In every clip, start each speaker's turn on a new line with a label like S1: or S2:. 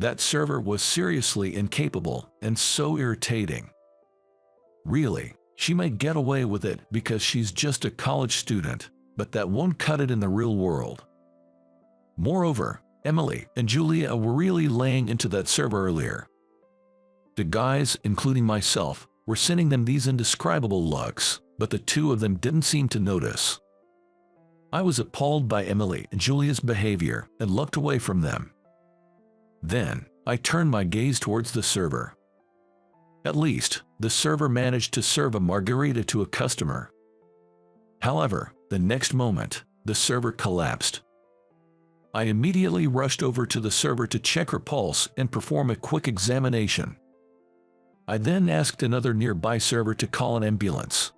S1: That server was seriously incapable and so irritating. Really, she might get away with it because she's just a college student, but that won't cut it in the real world. Moreover, Emily and Julia were really laying into that server earlier. The guys, including myself, were sending them these indescribable looks, but the two of them didn't seem to notice. I was appalled by Emily and Julia's behavior and looked away from them. Then, I turned my gaze towards the server. At least, the server managed to serve a margarita to a customer. However, the next moment, the server collapsed. I immediately rushed over to the server to check her pulse and perform a quick examination. I then asked another nearby server to call an ambulance.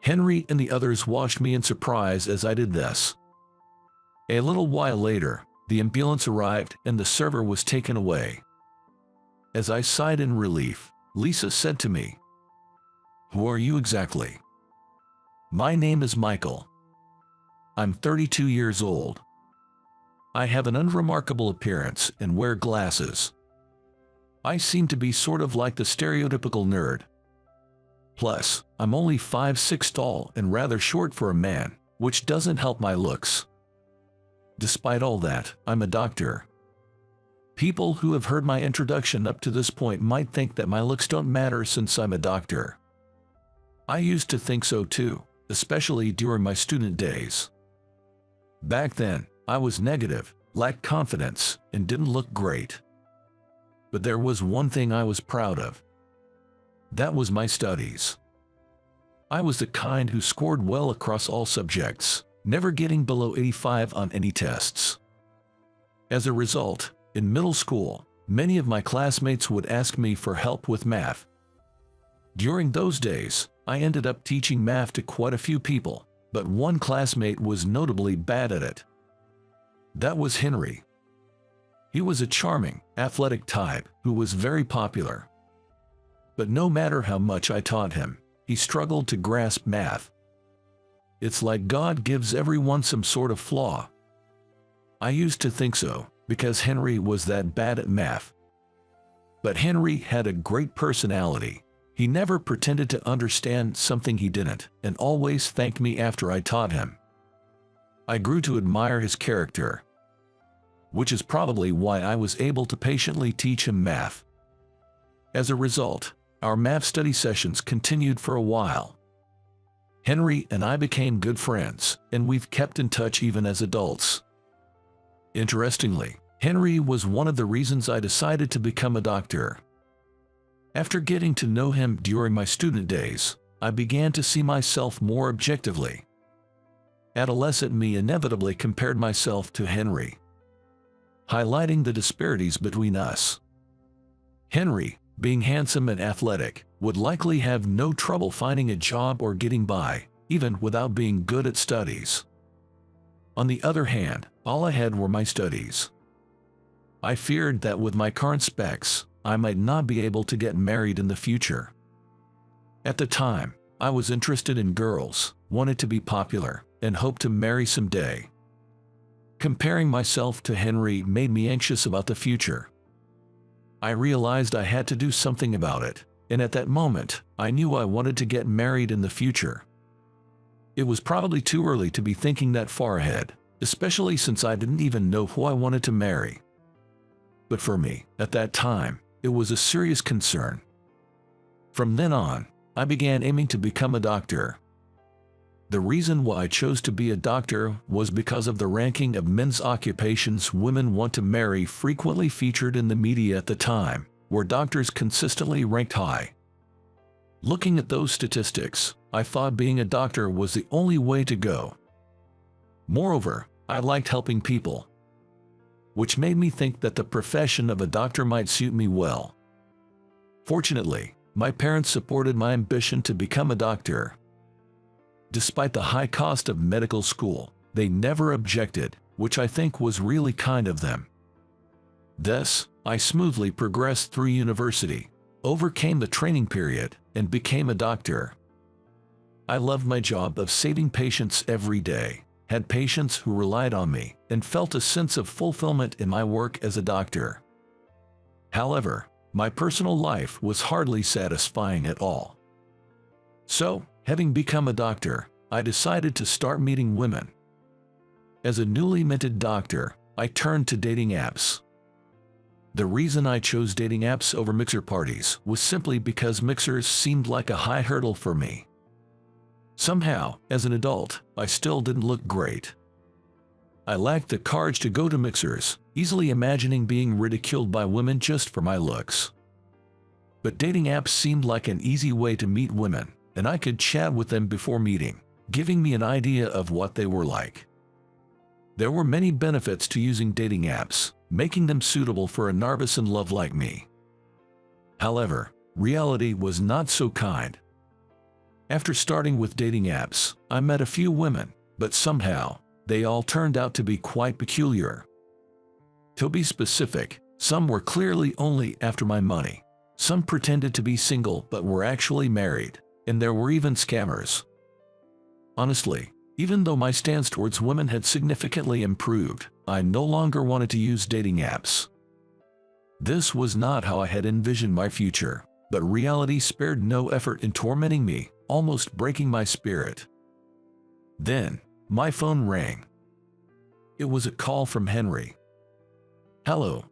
S1: Henry and the others watched me in surprise as I did this. A little while later, the ambulance arrived and the server was taken away. As I sighed in relief, Lisa said to me, "Who are you exactly?" "My name is Michael. I'm 32 years old. I have an unremarkable appearance and wear glasses. I seem to be sort of like the stereotypical nerd. Plus, I'm only 5'6" tall and rather short for a man, which doesn't help my looks. Despite all that, I'm a doctor." People who have heard my introduction up to this point might think that my looks don't matter since I'm a doctor. I used to think so too, especially during my student days. Back then, I was negative, lacked confidence, and didn't look great. But there was one thing I was proud of. That was my studies. I was the kind who scored well across all subjects, never getting below 85 on any tests. As a result, in middle school, many of my classmates would ask me for help with math. During those days, I ended up teaching math to quite a few people, but one classmate was notably bad at it. That was Henry. He was a charming, athletic type who was very popular. But no matter how much I taught him, he struggled to grasp math. It's like God gives everyone some sort of flaw. I used to think so, because Henry was that bad at math. But Henry had a great personality. He never pretended to understand something he didn't, and always thanked me after I taught him. I grew to admire his character, which is probably why I was able to patiently teach him math. As a result, our math study sessions continued for a while. Henry and I became good friends, and we've kept in touch even as adults. Interestingly, Henry was one of the reasons I decided to become a doctor. After getting to know him during my student days, I began to see myself more objectively. Adolescent me inevitably compared myself to Henry, highlighting the disparities between us. Henry, being handsome and athletic, would likely have no trouble finding a job or getting by, even without being good at studies. On the other hand, all I had were my studies. I feared that with my current specs, I might not be able to get married in the future. At the time, I was interested in girls, wanted to be popular, and hoped to marry someday. Comparing myself to Henry made me anxious about the future. I realized I had to do something about it, and at that moment, I knew I wanted to get married in the future. It was probably too early to be thinking that far ahead, especially since I didn't even know who I wanted to marry. But for me, at that time, it was a serious concern. From then on, I began aiming to become a doctor. The reason why I chose to be a doctor was because of the ranking of men's occupations women want to marry frequently featured in the media at the time, where doctors consistently ranked high. Looking at those statistics, I thought being a doctor was the only way to go. Moreover, I liked helping people, which made me think that the profession of a doctor might suit me well. Fortunately, my parents supported my ambition to become a doctor. Despite the high cost of medical school, they never objected, which I think was really kind of them. Thus, I smoothly progressed through university, overcame the training period, and became a doctor. I loved my job of saving patients every day, had patients who relied on me, and felt a sense of fulfillment in my work as a doctor. However, my personal life was hardly satisfying at all. So, having become a doctor, I decided to start meeting women. As a newly minted doctor, I turned to dating apps. The reason I chose dating apps over mixer parties was simply because mixers seemed like a high hurdle for me. Somehow, as an adult, I still didn't look great. I lacked the courage to go to mixers, easily imagining being ridiculed by women just for my looks. But dating apps seemed like an easy way to meet women, and I could chat with them before meeting, giving me an idea of what they were like. There were many benefits to using dating apps, making them suitable for a nervous in love like me. However, reality was not so kind. After starting with dating apps, I met a few women, but somehow, they all turned out to be quite peculiar. To be specific, some were clearly only after my money. Some pretended to be single but were actually married, and there were even scammers. Honestly, even though my stance towards women had significantly improved, I no longer wanted to use dating apps. This was not how I had envisioned my future, but reality spared no effort in tormenting me, almost breaking my spirit. Then, my phone rang. It was a call from Henry. "Hello."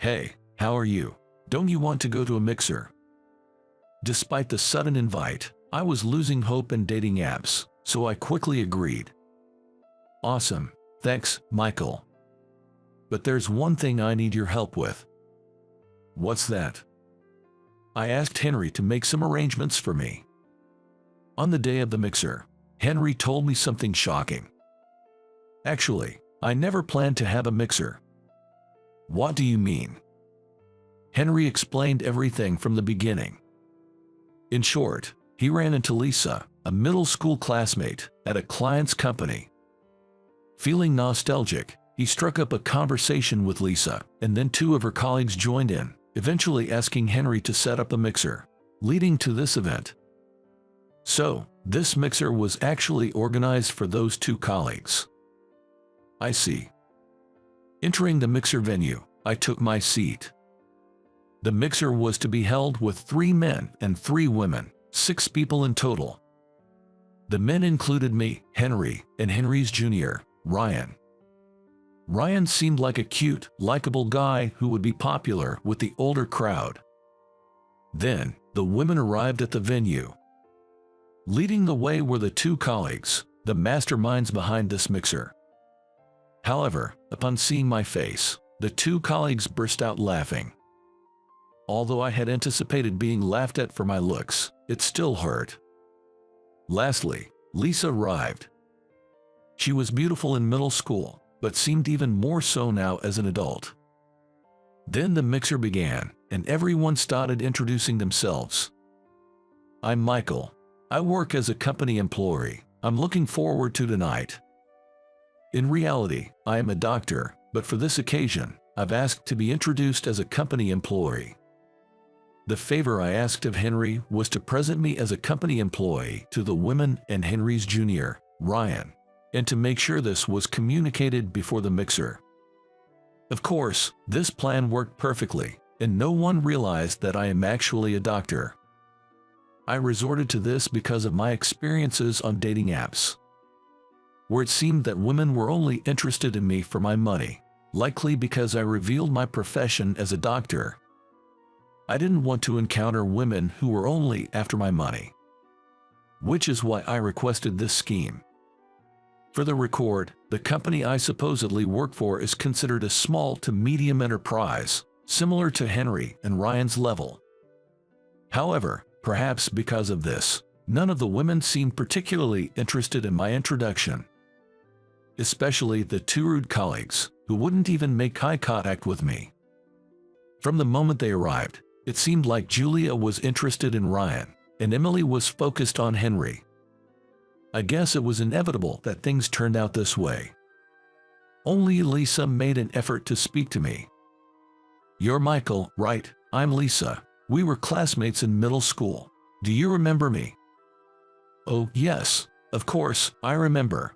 S1: "Hey, how are you? Don't you want to go to a mixer?" Despite the sudden invite, I was losing hope in dating apps, so I quickly agreed. "Awesome, thanks, Michael. But there's one thing I need your help with." "What's that?" I asked Henry to make some arrangements for me. On the day of the mixer, Henry told me something shocking. "Actually, I never planned to have a mixer." "What do you mean?" Henry explained everything from the beginning. In short, he ran into Lisa, a middle school classmate, at a client's company. Feeling nostalgic, he struck up a conversation with Lisa, and then two of her colleagues joined in, eventually asking Henry to set up a mixer, leading to this event. So, this mixer was actually organized for those two colleagues. I see. Entering the mixer venue, I took my seat. The mixer was to be held with 3 men and 3 women, 6 people in total. The men included me, Henry, and Henry's junior, Ryan. Ryan seemed like a cute, likable guy who would be popular with the older crowd. Then, the women arrived at the venue. Leading the way were the 2 colleagues, the masterminds behind this mixer. However, upon seeing my face, the 2 colleagues burst out laughing. Although I had anticipated being laughed at for my looks, it still hurt. Lastly, Lisa arrived. She was beautiful in middle school, but seemed even more so now as an adult. Then the mixer began, and everyone started introducing themselves. "I'm Michael. I work as a company employee. I'm looking forward to tonight." In reality, I am a doctor, but for this occasion, I've asked to be introduced as a company employee. The favor I asked of Henry was to present me as a company employee to the women and Henry's junior, Ryan, and to make sure this was communicated before the mixer. Of course, this plan worked perfectly, and no one realized that I am actually a doctor. I resorted to this because of my experiences on dating apps, where it seemed that women were only interested in me for my money, likely because I revealed my profession as a doctor. I didn't want to encounter women who were only after my money, which is why I requested this scheme. For the record, the company I supposedly work for is considered a small to medium enterprise, similar to Henry and Ryan's level. However, perhaps because of this, none of the women seemed particularly interested in my introduction. Especially the 2 rude colleagues, who wouldn't even make eye contact with me. From the moment they arrived, it seemed like Julia was interested in Ryan, and Emily was focused on Henry. I guess it was inevitable that things turned out this way. Only Lisa made an effort to speak to me. "You're Michael, right? I'm Lisa. We were classmates in middle school. Do you remember me?" "Oh, yes, of course, I remember."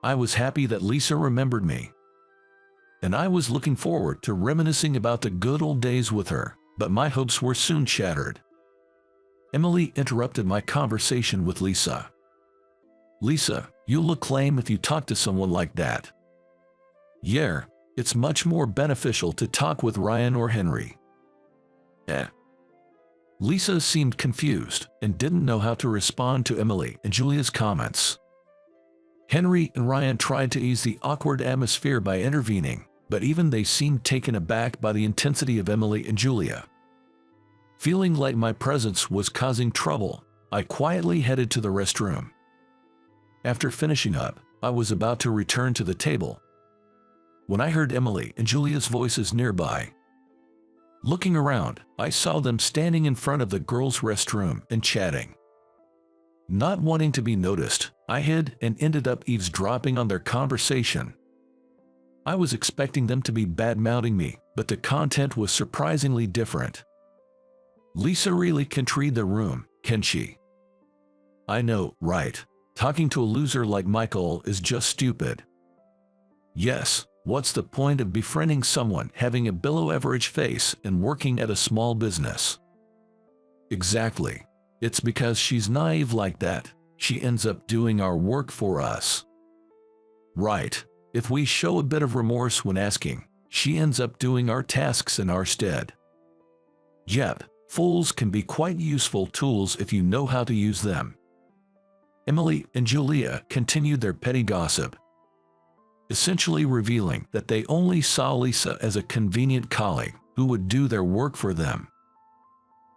S1: I was happy that Lisa remembered me. and I was looking forward to reminiscing about the good old days with her, but my hopes were soon shattered. Emily interrupted my conversation with Lisa. "Lisa, you look lame if you talk to someone like that." "Yeah, it's much more beneficial to talk with Ryan or Henry." Lisa seemed confused and didn't know how to respond to Emily and Julia's comments. Henry and Ryan tried to ease the awkward atmosphere by intervening, but even they seemed taken aback by the intensity of Emily and Julia. Feeling like my presence was causing trouble, I quietly headed to the restroom. After finishing up, I was about to return to the table when I heard Emily and Julia's voices nearby. Looking around, I saw them standing in front of the girls' restroom and chatting. Not wanting to be noticed, I hid and ended up eavesdropping on their conversation. I was expecting them to be bad-mouthing me, but the content was surprisingly different. "Lisa really can't read the room, can she?" "I know, right? Talking to a loser like Michael is just stupid." "Yes, what's the point of befriending someone having a below-average face and working at a small business?" "Exactly. It's because she's naive like that, she ends up doing our work for us." "Right. If we show a bit of remorse when asking, she ends up doing our tasks in our stead." "Yep, fools can be quite useful tools if you know how to use them." Emily and Julia continued their petty gossip, essentially revealing that they only saw Lisa as a convenient colleague who would do their work for them.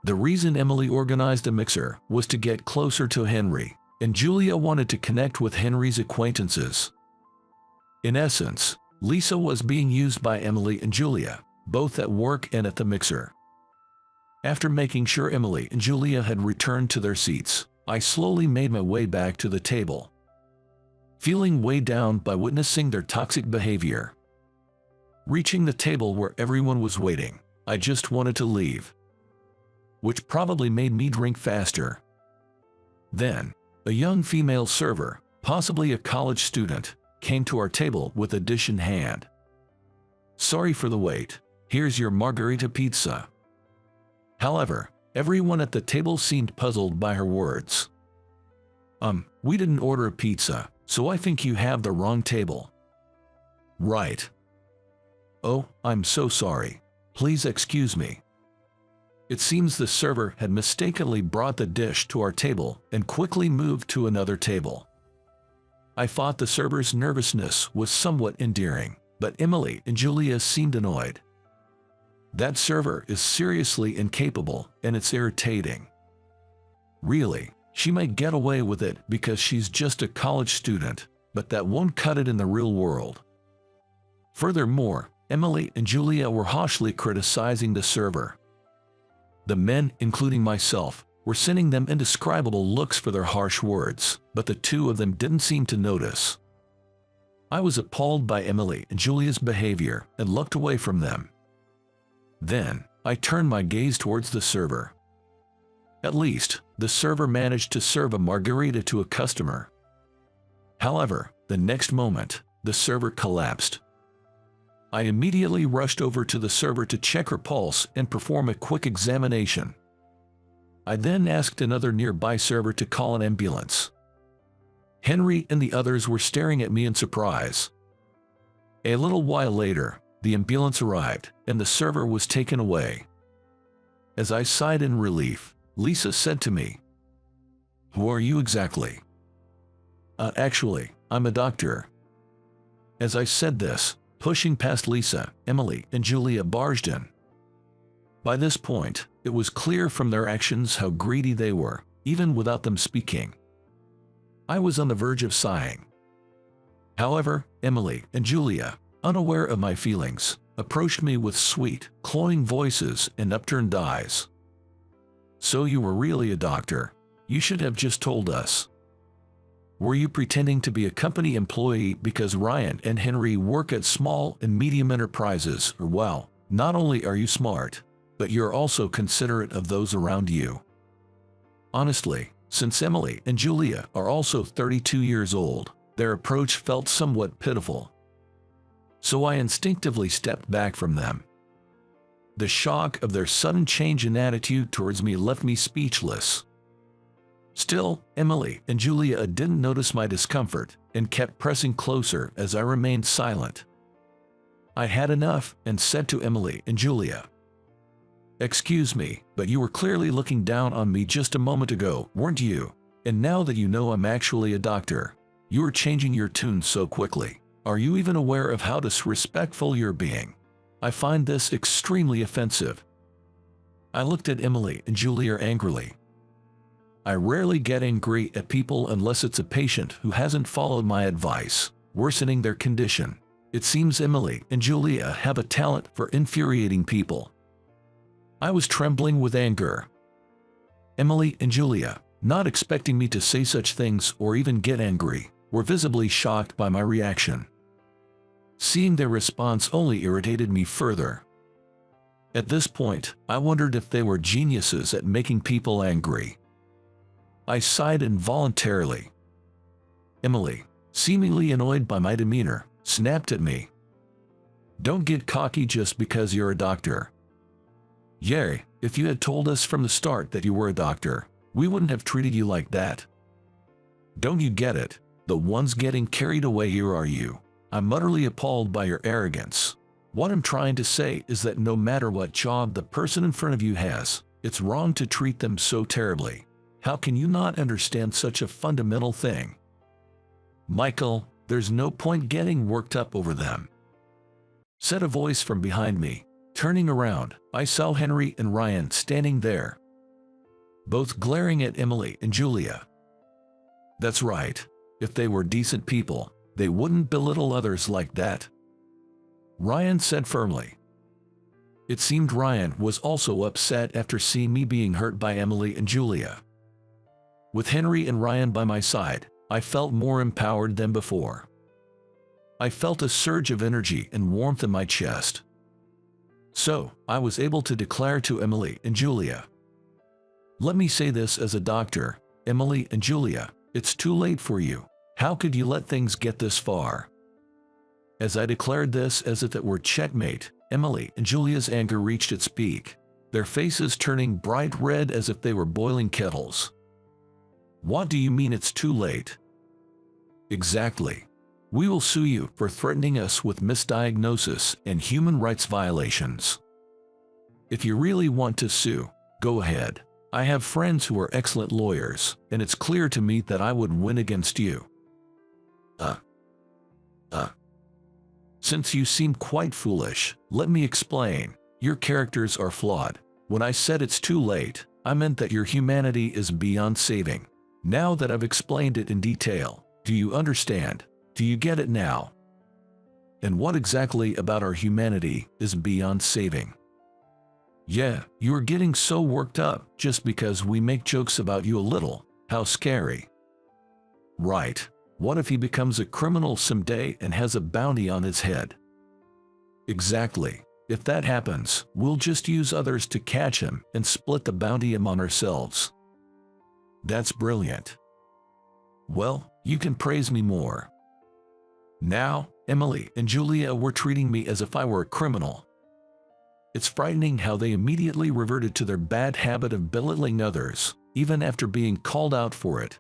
S1: The reason Emily organized a mixer was to get closer to Henry, and Julia wanted to connect with Henry's acquaintances. In essence, Lisa was being used by Emily and Julia, both at work and at the mixer. After making sure Emily and Julia had returned to their seats, I slowly made my way back to the table, feeling weighed down by witnessing their toxic behavior. Reaching the table where everyone was waiting, I just wanted to leave, which probably made me drink faster. Then, a young female server, possibly a college student, came to our table with a dish in hand. "Sorry for the wait, here's your margarita pizza." However, everyone at the table seemed puzzled by her words. We didn't order a pizza, so I think you have the wrong table." "Right. Oh, I'm so sorry. Please excuse me." It seems the server had mistakenly brought the dish to our table and quickly moved to another table. I thought the server's nervousness was somewhat endearing, but Emily and Julia seemed annoyed. That server is seriously incapable, and it's irritating. Really, she might get away with it because she's just a college student, but that won't cut it in the real world. Furthermore, Emily and Julia were harshly criticizing the server. The men, including myself, were sending them indescribable looks for their harsh words, but the two of them didn't seem to notice. I was appalled by Emily and Julia's behavior and looked away from them. Then, I turned my gaze towards the server. At least, the server managed to serve a margarita to a customer. However, the next moment, the server collapsed. I immediately rushed over to the server to check her pulse and perform a quick examination. I then asked another nearby server to call an ambulance. Henry and the others were staring at me in surprise. A little while later, the ambulance arrived, and the server was taken away. As I sighed in relief, Lisa said to me, "Who are you exactly?" Actually, I'm a doctor." As I said this, pushing past Lisa, Emily and Julia barged in. By this point, it was clear from their actions how greedy they were, even without them speaking. I was on the verge of sighing. However, Emily and Julia, unaware of my feelings, approached me with sweet, cloying voices and upturned eyes. "So you were really a doctor? You should have just told us. Were you pretending to be a company employee because Ryan and Henry work at small and medium enterprises? Or well, not only are you smart, but you're also considerate of those around you." Honestly, since Emily and Julia are also 32 years old, their approach felt somewhat pitiful. so I instinctively stepped back from them. The shock of their sudden change in attitude towards me left me speechless. Still, Emily and Julia didn't notice my discomfort and kept pressing closer as I remained silent. I had enough and said to Emily and Julia, "Excuse me, but you were clearly looking down on me just a moment ago, weren't you? And now that you know I'm actually a doctor, you are changing your tune so quickly. Are you even aware of how disrespectful you're being? I find this extremely offensive." I looked at Emily and Julia angrily. I rarely get angry at people unless it's a patient who hasn't followed my advice, worsening their condition. It seems Emily and Julia have a talent for infuriating people. I was trembling with anger. Emily and Julia, not expecting me to say such things or even get angry, were visibly shocked by my reaction. Seeing their response only irritated me further. At this point, I wondered if they were geniuses at making people angry. I sighed involuntarily. Emily, seemingly annoyed by my demeanor, snapped at me. "Don't get cocky just because you're a doctor. Yeah, if you had told us from the start that you were a doctor, we wouldn't have treated you like that. Don't you get it? The ones getting carried away here are you." I'm utterly appalled by your arrogance. What I'm trying to say is that no matter what job the person in front of you has, it's wrong to treat them so terribly. How can you not understand such a fundamental thing? "Michael, there's no point getting worked up over them," said a voice from behind me. Turning around, I saw Henry and Ryan standing there, both glaring at Emily and Julia. That's right. If they were decent people, they wouldn't belittle others like that, Ryan said firmly. It seemed Ryan was also upset after seeing me being hurt by Emily and Julia. With Henry and Ryan by my side, I felt more empowered than before. I felt a surge of energy and warmth in my chest. So, I was able to declare to Emily and Julia, "Let me say this as a doctor, Emily and Julia, it's too late for you. How could you let things get this far?" As I declared this as if it were checkmate, Emily and Julia's anger reached its peak, their faces turning bright red as if they were boiling kettles. "What do you mean it's too late?" "Exactly. We will sue you for threatening us with misdiagnosis and human rights violations. If you really want to sue, go ahead. I have friends who are excellent lawyers, and it's clear to me that I would win against you." Since you seem quite foolish, let me explain. Your characters are flawed. When I said it's too late, I meant that your humanity is beyond saving. Now that I've explained it in detail, do you understand? Do you get it now? And what exactly about our humanity is beyond saving? Yeah, you are getting so worked up just because we make jokes about you a little. How scary. Right. What if he becomes a criminal someday and has a bounty on his head? Exactly. If that happens, we'll just use others to catch him and split the bounty among ourselves. That's brilliant. Well, you can praise me more. Now, Emily and Julia were treating me as if I were a criminal. It's frightening how they immediately reverted to their bad habit of belittling others, even after being called out for it.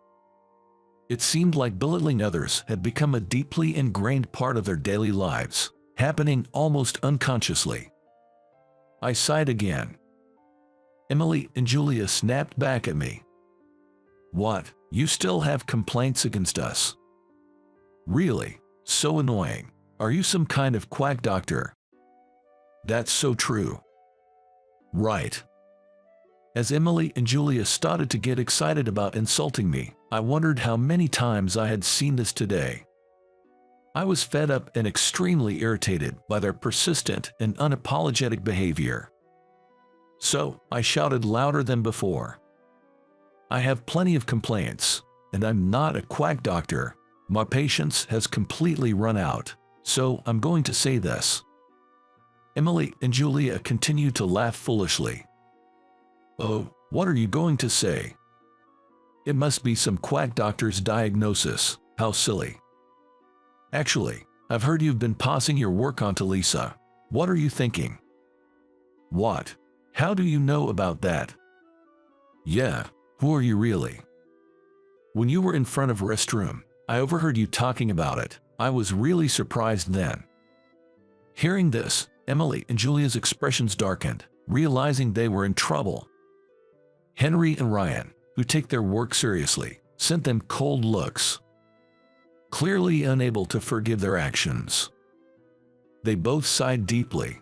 S1: It seemed like belittling others had become a deeply ingrained part of their daily lives, happening almost unconsciously. I sighed again. Emily and Julia snapped back at me. "What, you still have complaints against us? Really? So annoying. Are you some kind of quack doctor?" That's so true. Right. As Emily and Julia started to get excited about insulting me, I wondered how many times I had seen this today. I was fed up and extremely irritated by their persistent and unapologetic behavior. So, I shouted louder than before. "I have plenty of complaints, and I'm not a quack doctor. My patience has completely run out, so I'm going to say this." Emily and Julia continued to laugh foolishly. "Oh, what are you going to say?" "It must be some quack doctor's diagnosis. How silly." "Actually, I've heard you've been passing your work on to Lisa. What are you thinking? What? How do you know about that? Yeah, who are you really? When you were in front of restroom, I overheard you talking about it. I was really surprised then. Hearing this, Emily and Julia's expressions darkened, realizing they were in trouble. Henry and Ryan, who take their work seriously, sent them cold looks, clearly unable to forgive their actions. They both sighed deeply.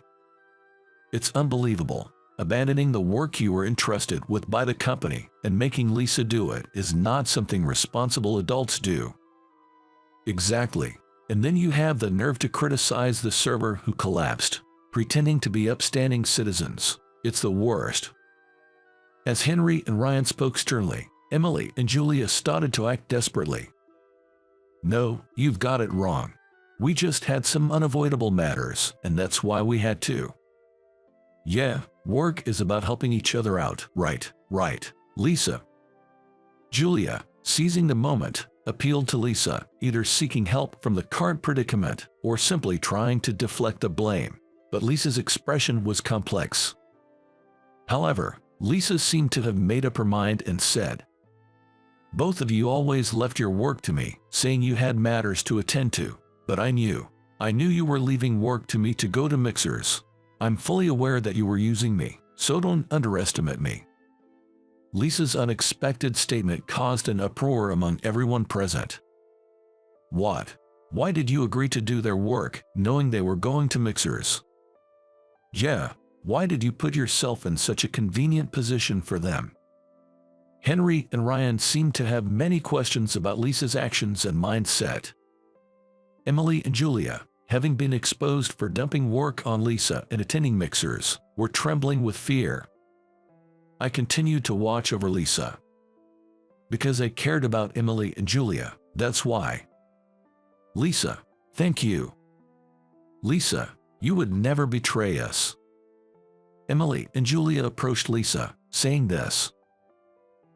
S1: It's unbelievable. Abandoning the work you were entrusted with by the company and making Lisa do it is not something responsible adults do. Exactly. And then you have the nerve to criticize the server who collapsed, pretending to be upstanding citizens. It's the worst. As Henry and Ryan spoke sternly, Emily and Julia started to act desperately. No, you've got it wrong. We just had some unavoidable matters, and that's why we had to. Yeah, work is about helping each other out, right, Lisa. Julia, seizing the moment, appealed to Lisa, either seeking help from the current predicament or simply trying to deflect the blame, but Lisa's expression was complex. However, Lisa seemed to have made up her mind and said, "Both of you always left your work to me, saying you had matters to attend to, but I knew you were leaving work to me to go to mixers. I'm fully aware that you were using me, so don't underestimate me." Lisa's unexpected statement caused an uproar among everyone present. What? Why did you agree to do their work, knowing they were going to mixers? Yeah, why did you put yourself in such a convenient position for them? Henry and Ryan seemed to have many questions about Lisa's actions and mindset. Emily and Julia, having been exposed for dumping work on Lisa and attending mixers, were trembling with fear. I continued to watch over Lisa. Because I cared about Emily and Julia, that's why. Lisa, thank you. Lisa, you would never betray us. Emily and Julia approached Lisa, saying this.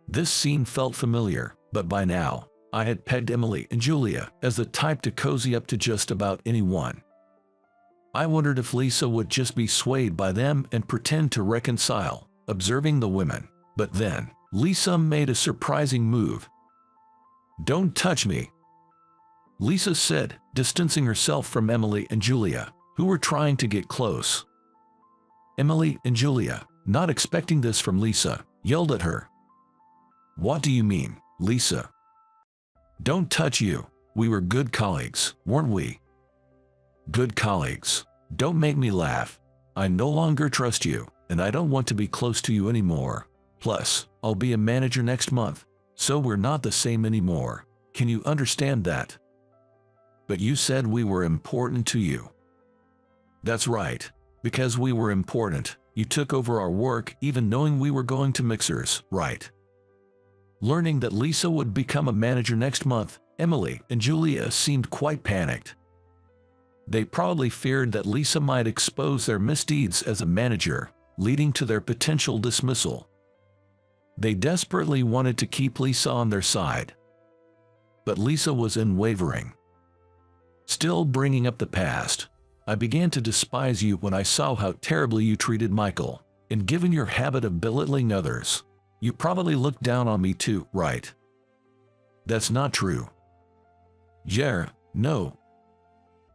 S1: This scene felt familiar, but by now, I had pegged Emily and Julia as the type to cozy up to just about anyone. I wondered if Lisa would just be swayed by them and pretend to reconcile, observing the women, but then, Lisa made a surprising move. "Don't touch me," Lisa said, distancing herself from Emily and Julia, who were trying to get close. Emily and Julia, not expecting this from Lisa, yelled at her. "What do you mean, Lisa? Don't touch you. We were good colleagues, weren't we?" "Good colleagues. Don't make me laugh. I no longer trust you, and I don't want to be close to you anymore. Plus, I'll be a manager next month, so we're not the same anymore. Can you understand that?" "But you said we were important to you." "That's right. Because we were important, you took over our work even knowing we were going to mixers, right?" Learning that Lisa would become a manager next month, Emily and Julia seemed quite panicked. They probably feared that Lisa might expose their misdeeds as a manager, leading to their potential dismissal. They desperately wanted to keep Lisa on their side. But Lisa was unwavering. Still bringing up the past, "I began to despise you when I saw how terribly you treated Michael, and given your habit of belittling others, you probably looked down on me too, right?" "That's not true." "Yeah, no."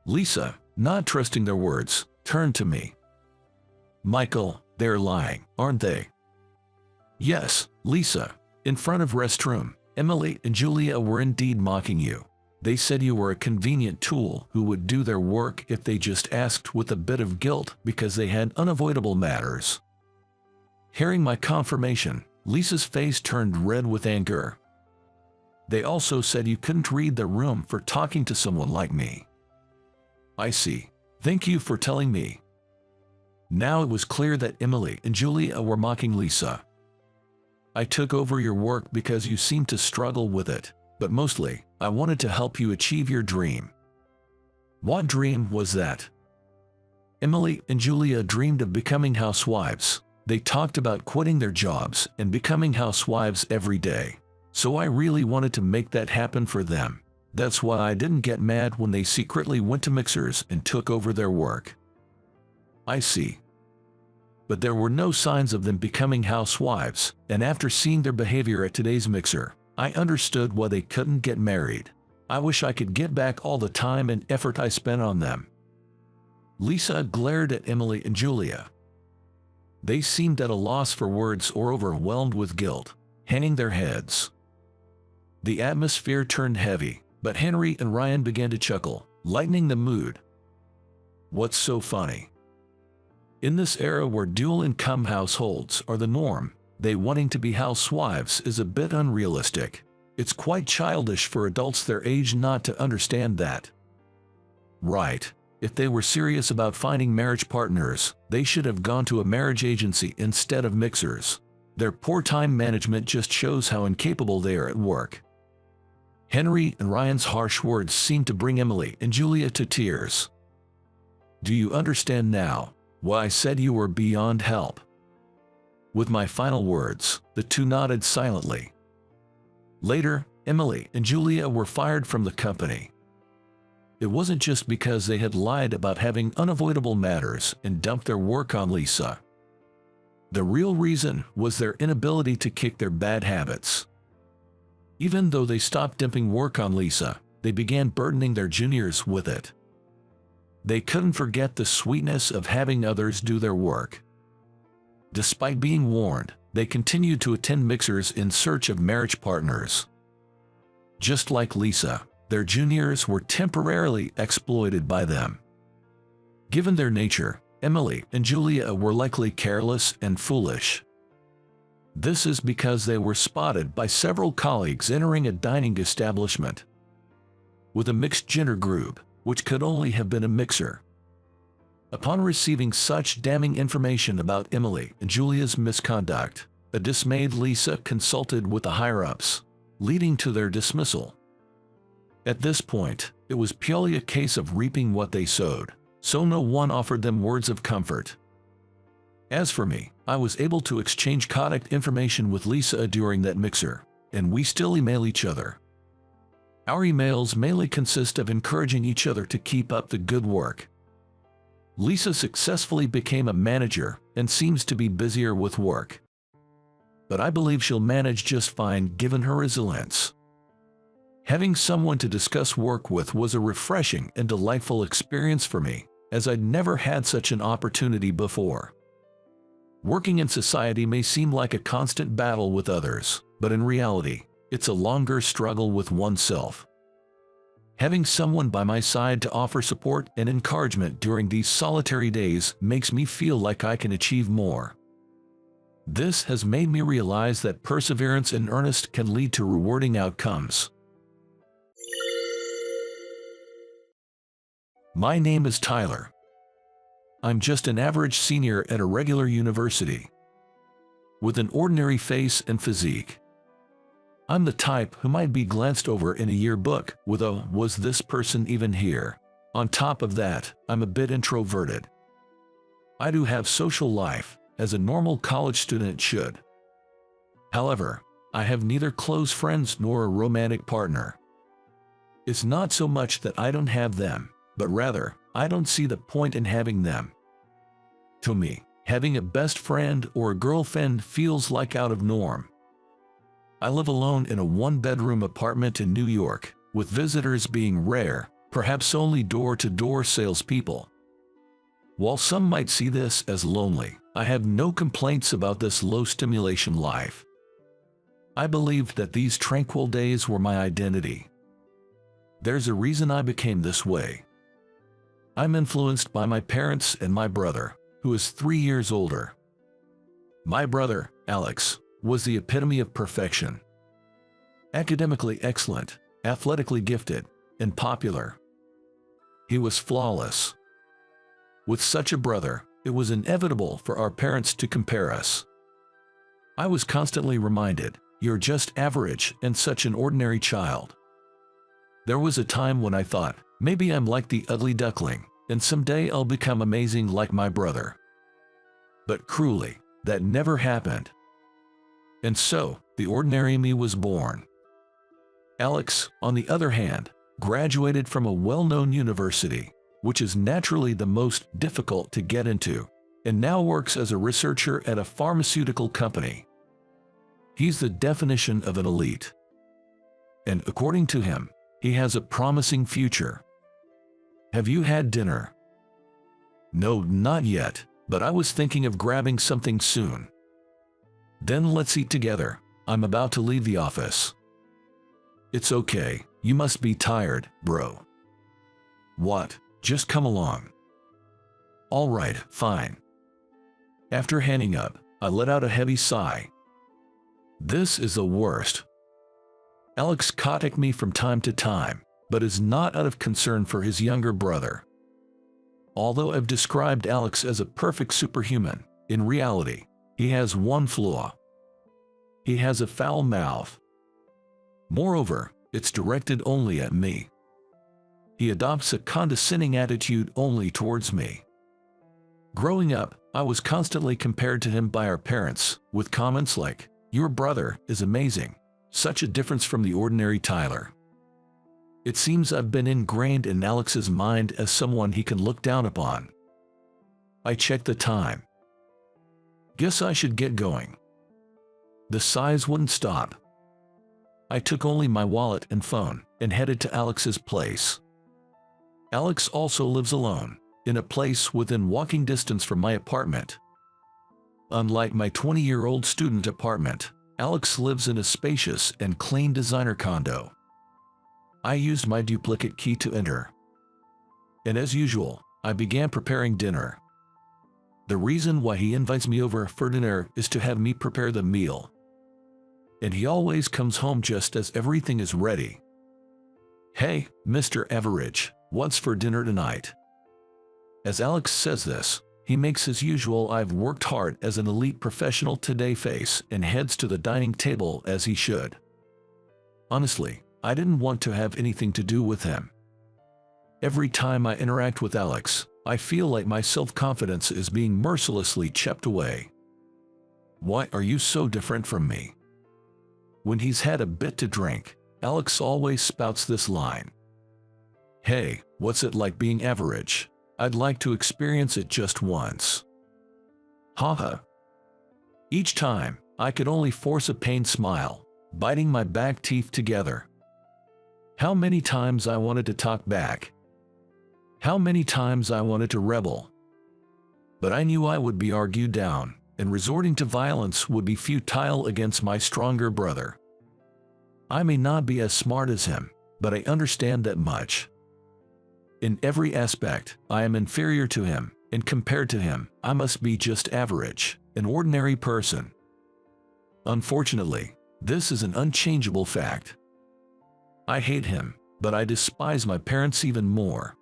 S1: Lisa, not trusting their words, turned to me. "Michael, they're lying, aren't they?" "Yes, Lisa. In front of restroom, Emily and Julia were indeed mocking you. They said you were a convenient tool who would do their work if they just asked with a bit of guilt because they had unavoidable matters." Hearing my confirmation, Lisa's face turned red with anger. "They also said you couldn't read the room for talking to someone like me." "I see. Thank you for telling me." Now it was clear that Emily and Julia were mocking Lisa. "I took over your work because you seemed to struggle with it, but mostly, I wanted to help you achieve your dream." "What dream was that?" Emily and Julia dreamed of becoming housewives. They talked about quitting their jobs and becoming housewives every day. So I really wanted to make that happen for them. That's why I didn't get mad when they secretly went to mixers and took over their work. I see. But there were no signs of them becoming housewives, and after seeing their behavior at today's mixer, I understood why they couldn't get married. I wish I could get back all the time and effort I spent on them. Lisa glared at Emily and Julia. They seemed at a loss for words or overwhelmed with guilt, hanging their heads. The atmosphere turned heavy, but Henry and Ryan began to chuckle, lightening the mood. What's so funny? In this era where dual-income households are the norm, they wanting to be housewives is a bit unrealistic. It's quite childish for adults their age not to understand that. Right. If they were serious about finding marriage partners, they should have gone to a marriage agency instead of mixers. Their poor time management just shows how incapable they are at work. Henry and Ryan's harsh words seemed to bring Emily and Julia to tears. Do you understand now why I said you were beyond help? With my final words, the two nodded silently. Later, Emily and Julia were fired from the company. It wasn't just because they had lied about having unavoidable matters and dumped their work on Lisa. The real reason was their inability to kick their bad habits. Even though they stopped dumping work on Lisa, they began burdening their juniors with it. They couldn't forget the sweetness of having others do their work. Despite being warned, they continued to attend mixers in search of marriage partners. Just like Lisa, their juniors were temporarily exploited by them. Given their nature, Emily and Julia were likely careless and foolish. This is because they were spotted by several colleagues entering a dining establishment with a mixed gender group, which could only have been a mixer. Upon receiving such damning information about Emily and Julia's misconduct, a dismayed Lisa consulted with the higher-ups, leading to their dismissal. At this point, it was purely a case of reaping what they sowed, so no one offered them words of comfort. As for me, I was able to exchange contact information with Lisa during that mixer, and we still email each other. Our emails mainly consist of encouraging each other to keep up the good work. Lisa successfully became a manager and seems to be busier with work. But I believe she'll manage just fine given her resilience. Having someone to discuss work with was a refreshing and delightful experience for me, as I'd never had such an opportunity before. Working in society may seem like a constant battle with others, but in reality, it's a longer struggle with oneself. Having someone by my side to offer support and encouragement during these solitary days makes me feel like I can achieve more. This has made me realize that perseverance and earnest can lead to rewarding outcomes. My name is Tyler. I'm just an average senior at a regular university, with an ordinary face and physique. I'm the type who might be glanced over in a yearbook with a "was this person even here?" On top of that, I'm a bit introverted. I do have social life, as a normal college student should. However, I have neither close friends nor a romantic partner. It's not so much that I don't have them, but rather, I don't see the point in having them. To me, having a best friend or a girlfriend feels like out of norm. I live alone in a one-bedroom apartment in New York, with visitors being rare, perhaps only door-to-door salespeople. While some might see this as lonely, I have no complaints about this low-stimulation life. I believed that these tranquil days were my identity. There's a reason I became this way. I'm influenced by my parents and my brother, who is 3 years older. My brother, Alex, was the epitome of perfection. Academically excellent, athletically gifted, and popular. He was flawless. With such a brother, it was inevitable for our parents to compare us. I was constantly reminded, "You're just average and such an ordinary child." There was a time when I thought, maybe I'm like the ugly duckling, and someday I'll become amazing like my brother. But cruelly, that never happened. And so, the ordinary me was born. Alex, on the other hand, graduated from a well-known university, which is naturally the most difficult to get into, and now works as a researcher at a pharmaceutical company. He's the definition of an elite. And according to him, he has a promising future. Have you had dinner? No, not yet, but I was thinking of grabbing something soon. Then let's eat together. I'm about to leave the office. It's okay, you must be tired, bro. What? Just come along. All right, fine. After hanging up, I let out a heavy sigh. This is the worst. Alex contacts me from time to time, but is not out of concern for his younger brother. Although I've described Alex as a perfect superhuman, in reality, he has one flaw. He has a foul mouth. Moreover, it's directed only at me. He adopts a condescending attitude only towards me. Growing up, I was constantly compared to him by our parents, with comments like, "Your brother is amazing. Such a difference from the ordinary Tyler." It seems I've been ingrained in Alex's mind as someone he can look down upon. I checked the time. Guess I should get going. The sighs wouldn't stop. I took only my wallet and phone and headed to Alex's place. Alex also lives alone, in a place within walking distance from my apartment. Unlike my 20-year-old student apartment, Alex lives in a spacious and clean designer condo. I used my duplicate key to enter. And as usual, I began preparing dinner. The reason why he invites me over for dinner is to have me prepare the meal. And he always comes home just as everything is ready. "Hey, Mr. Average, what's for dinner tonight?" As Alex says this, he makes his usual "I've worked hard as an elite professional today" face and heads to the dining table as he should. Honestly, I didn't want to have anything to do with him. Every time I interact with Alex, I feel like my self-confidence is being mercilessly chipped away. Why are you so different from me? When he's had a bit to drink, Alex always spouts this line. "Hey, what's it like being average? I'd like to experience it just once." Haha. Each time, I could only force a pained smile, biting my back teeth together. How many times I wanted to talk back. How many times I wanted to rebel. But I knew I would be argued down, and resorting to violence would be futile against my stronger brother. I may not be as smart as him, but I understand that much. In every aspect, I am inferior to him, and compared to him, I must be just average, an ordinary person. Unfortunately, this is an unchangeable fact. I hate him, but I despise my parents even more.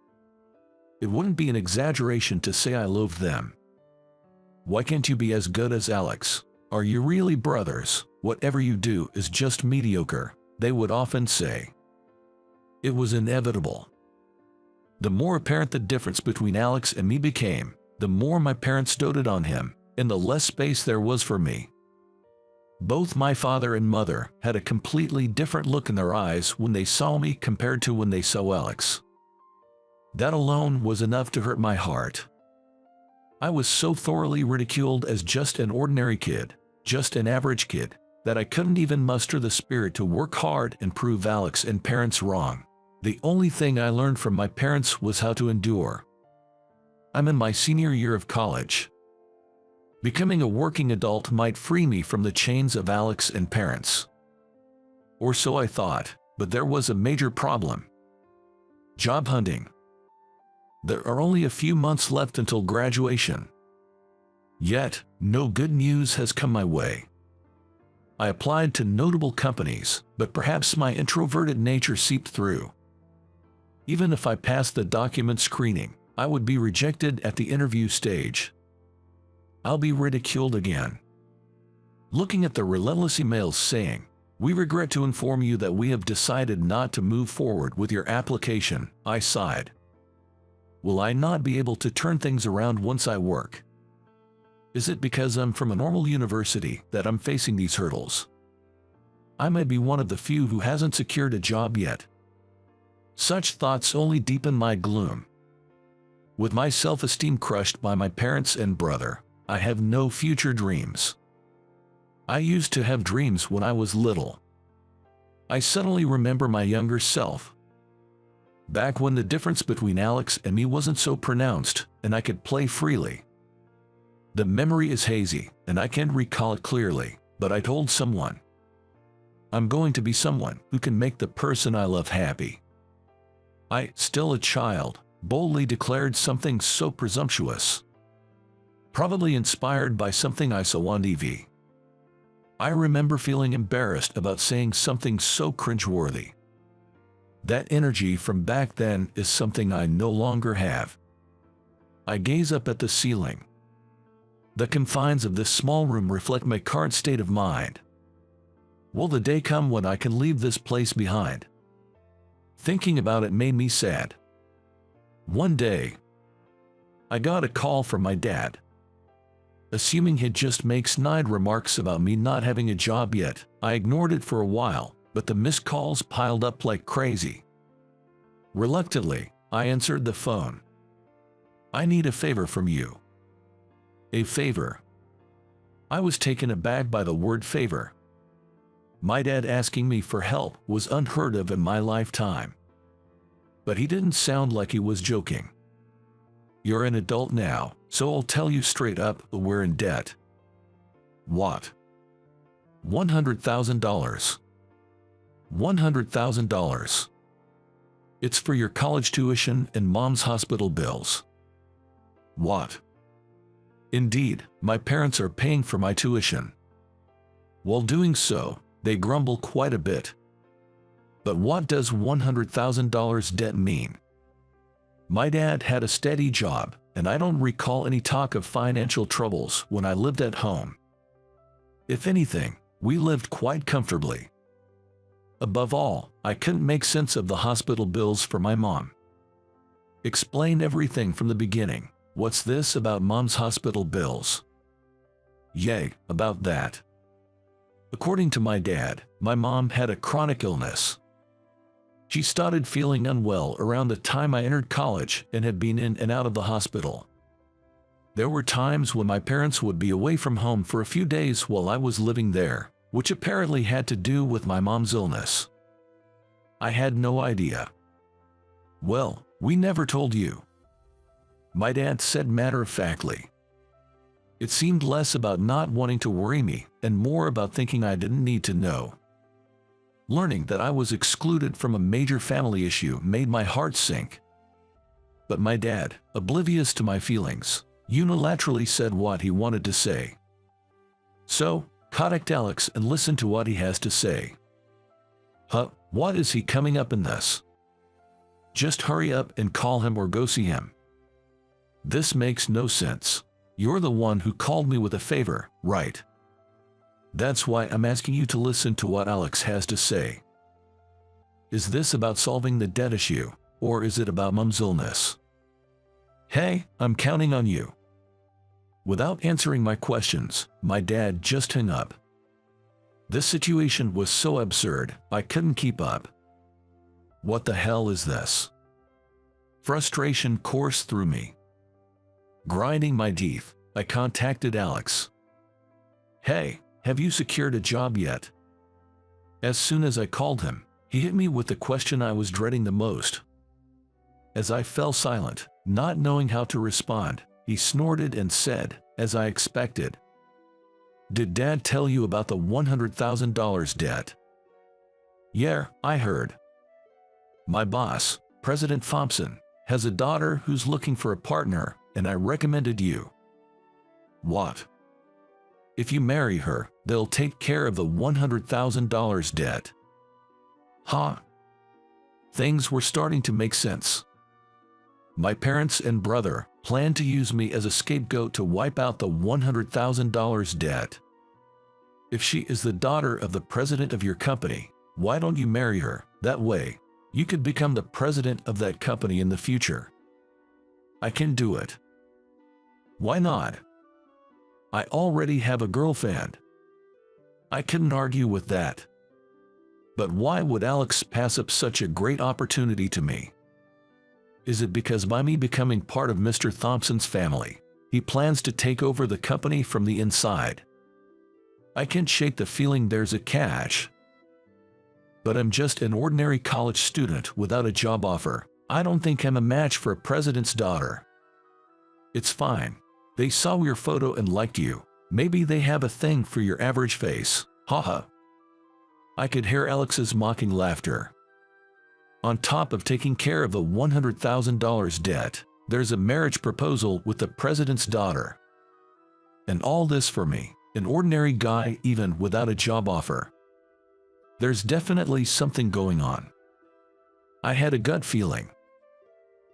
S1: It wouldn't be an exaggeration to say I loathe them. Why can't you be as good as Alex? Are you really brothers? Whatever you do is just mediocre, they would often say. It was inevitable. The more apparent the difference between Alex and me became, the more my parents doted on him, and the less space there was for me. Both my father and mother had a completely different look in their eyes when they saw me compared to when they saw Alex. That alone was enough to hurt my heart. I was so thoroughly ridiculed as just an ordinary kid, just an average kid, that I couldn't even muster the spirit to work hard and prove Alex and parents wrong. The only thing I learned from my parents was how to endure. I'm in my senior year of college. Becoming a working adult might free me from the chains of Alex and parents. Or so I thought, but there was a major problem. Job hunting. There are only a few months left until graduation. Yet, no good news has come my way. I applied to notable companies, but perhaps my introverted nature seeped through. Even if I passed the document screening, I would be rejected at the interview stage. I'll be ridiculed again. Looking at the relentless emails saying, "We regret to inform you that we have decided not to move forward with your application," I sighed. Will I not be able to turn things around once I work? Is it because I'm from a normal university that I'm facing these hurdles? I may be one of the few who hasn't secured a job yet. Such thoughts only deepen my gloom. With my self-esteem crushed by my parents and brother, I have no future dreams. I used to have dreams when I was little. I suddenly remember my younger self. Back when the difference between Alex and me wasn't so pronounced, and I could play freely. The memory is hazy, and I can't recall it clearly, but I told someone, I'm going to be someone who can make the person I love happy. I, still a child, boldly declared something so presumptuous. Probably inspired by something I saw on TV. I remember feeling embarrassed about saying something so cringeworthy. That energy from back then is something I no longer have. I gaze up at the ceiling. The confines of this small room reflect my current state of mind. Will the day come when I can leave this place behind? Thinking about it made me sad. One day, I got a call from my dad. Assuming he'd just made snide remarks about me not having a job yet, I ignored it for a while, but the missed calls piled up like crazy. Reluctantly, I answered the phone. I need a favor from you. A favor? I was taken aback by the word favor. My dad asking me for help was unheard of in my lifetime. But he didn't sound like he was joking. You're an adult now, so I'll tell you straight up, we're in debt. What? $100,000. $100,000. It's for your college tuition and mom's hospital bills. What? Indeed, my parents are paying for my tuition. While doing so, they grumble quite a bit. But what does $100,000 debt mean? My dad had a steady job, and I don't recall any talk of financial troubles when I lived at home. If anything, we lived quite comfortably. Above all, I couldn't make sense of the hospital bills for my mom. Explain everything from the beginning. What's this about mom's hospital bills? Yay, about that. According to my dad, my mom had a chronic illness. She started feeling unwell around the time I entered college and had been in and out of the hospital. There were times when my parents would be away from home for a few days while I was living there, which apparently had to do with my mom's illness. I had no idea. Well, we never told you. My dad said matter-of-factly. It seemed less about not wanting to worry me and more about thinking I didn't need to know. Learning that I was excluded from a major family issue made my heart sink. But my dad, oblivious to my feelings, unilaterally said what he wanted to say. So, contact Alex and listen to what he has to say. Huh, what is he coming up in this? Just hurry up and call him or go see him. This makes no sense. You're the one who called me with a favor, right? That's why I'm asking you to listen to what Alex has to say. Is this about solving the debt issue, or is it about mom's illness? Hey, I'm counting on you. Without answering my questions, my dad just hung up. This situation was so absurd, I couldn't keep up. What the hell is this? Frustration coursed through me. Grinding my teeth, I contacted Alex. Hey, have you secured a job yet? As soon as I called him, he hit me with the question I was dreading the most. As I fell silent, not knowing how to respond, he snorted and said, as I expected, "Did Dad tell you about the $100,000 debt?" "Yeah, I heard. My boss, President Thompson, has a daughter who's looking for a partner, and I recommended you." "What? If you marry her, they'll take care of the $100,000 debt." Huh? Things were starting to make sense. My parents and brother planned to use me as a scapegoat to wipe out the $100,000 debt. If she is the daughter of the president of your company, why don't you marry her? That way, you could become the president of that company in the future. I can do it. Why not? I already have a girlfriend. I couldn't argue with that. But why would Alex pass up such a great opportunity to me? Is it because by me becoming part of Mr. Thompson's family, he plans to take over the company from the inside? I can't shake the feeling there's a catch. But I'm just an ordinary college student without a job offer. I don't think I'm a match for a president's daughter. It's fine. They saw your photo and liked you. Maybe they have a thing for your average face. Haha. I could hear Alex's mocking laughter. On top of taking care of the $100,000 debt, there's a marriage proposal with the president's daughter. And all this for me, an ordinary guy even without a job offer. There's definitely something going on. I had a gut feeling.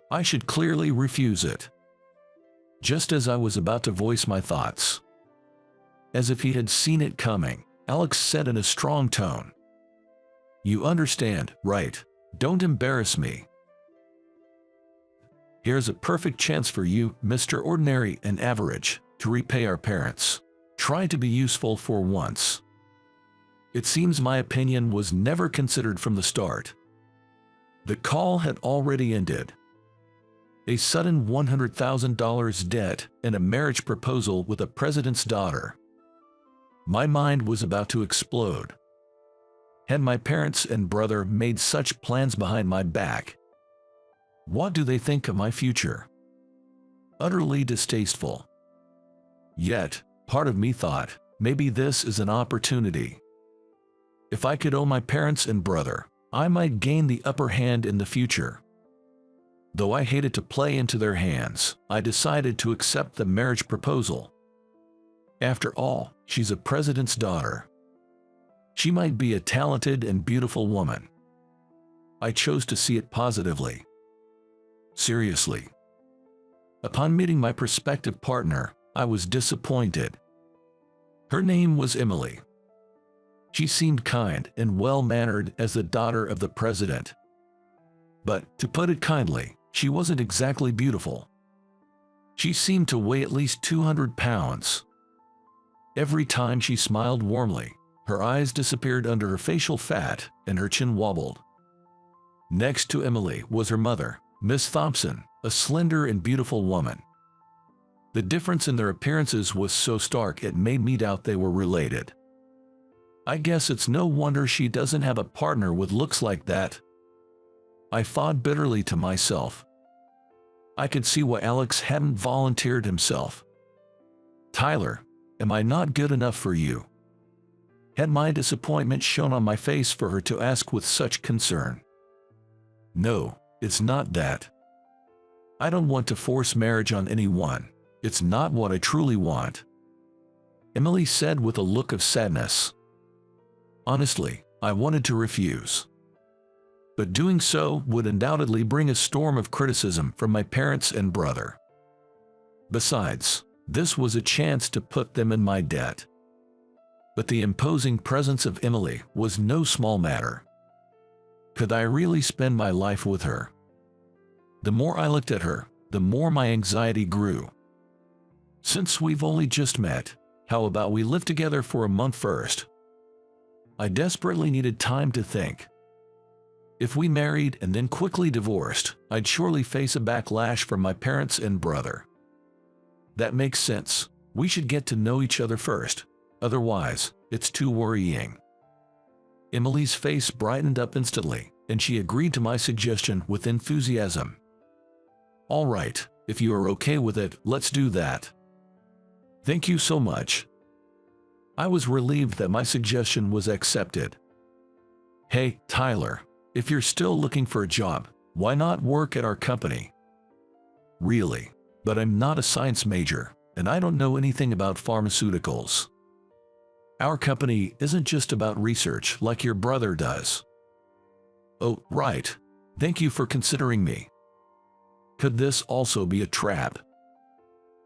S1: I should clearly refuse it. Just as I was about to voice my thoughts. As if he had seen it coming, Alex said in a strong tone, "You understand, right? Don't embarrass me. Here's a perfect chance for you, Mr. Ordinary and Average, to repay our parents. Try to be useful for once." It seems my opinion was never considered from the start. The call had already ended. A sudden $100,000 debt and a marriage proposal with a president's daughter. My mind was about to explode. Had my parents and brother made such plans behind my back? What do they think of my future? Utterly distasteful. Yet, part of me thought, maybe this is an opportunity. If I could owe my parents and brother, I might gain the upper hand in the future. Though I hated to play into their hands, I decided to accept the marriage proposal. After all, she's a president's daughter. She might be a talented and beautiful woman. I chose to see it positively. Seriously. Upon meeting my prospective partner, I was disappointed. Her name was Emily. She seemed kind and well-mannered as the daughter of the president. But, to put it kindly, she wasn't exactly beautiful. She seemed to weigh at least 200 pounds. Every time she smiled warmly, her eyes disappeared under her facial fat and her chin wobbled. Next to Emily was her mother, Miss Thompson, a slender and beautiful woman. The difference in their appearances was so stark it made me doubt they were related. I guess it's no wonder she doesn't have a partner with looks like that. I thought bitterly to myself. I could see why Alex hadn't volunteered himself. "Tyler, am I not good enough for you?" Had my disappointment shown on my face for her to ask with such concern? No, it's not that. I don't want to force marriage on anyone. It's not what I truly want. Emily said with a look of sadness. Honestly, I wanted to refuse. But doing so would undoubtedly bring a storm of criticism from my parents and brother. Besides, this was a chance to put them in my debt. But the imposing presence of Emily was no small matter. Could I really spend my life with her? The more I looked at her, the more my anxiety grew. Since we've only just met, how about we live together for a month first? I desperately needed time to think. If we married and then quickly divorced, I'd surely face a backlash from my parents and brother. That makes sense. We should get to know each other first. Otherwise, it's too worrying. Emily's face brightened up instantly, and she agreed to my suggestion with enthusiasm. All right, if you are okay with it, let's do that. Thank you so much. I was relieved that my suggestion was accepted. Hey, Tyler, if you're still looking for a job, why not work at our company? Really, but I'm not a science major, and I don't know anything about pharmaceuticals. Our company isn't just about research like your brother does. Oh, right. Thank you for considering me. Could this also be a trap?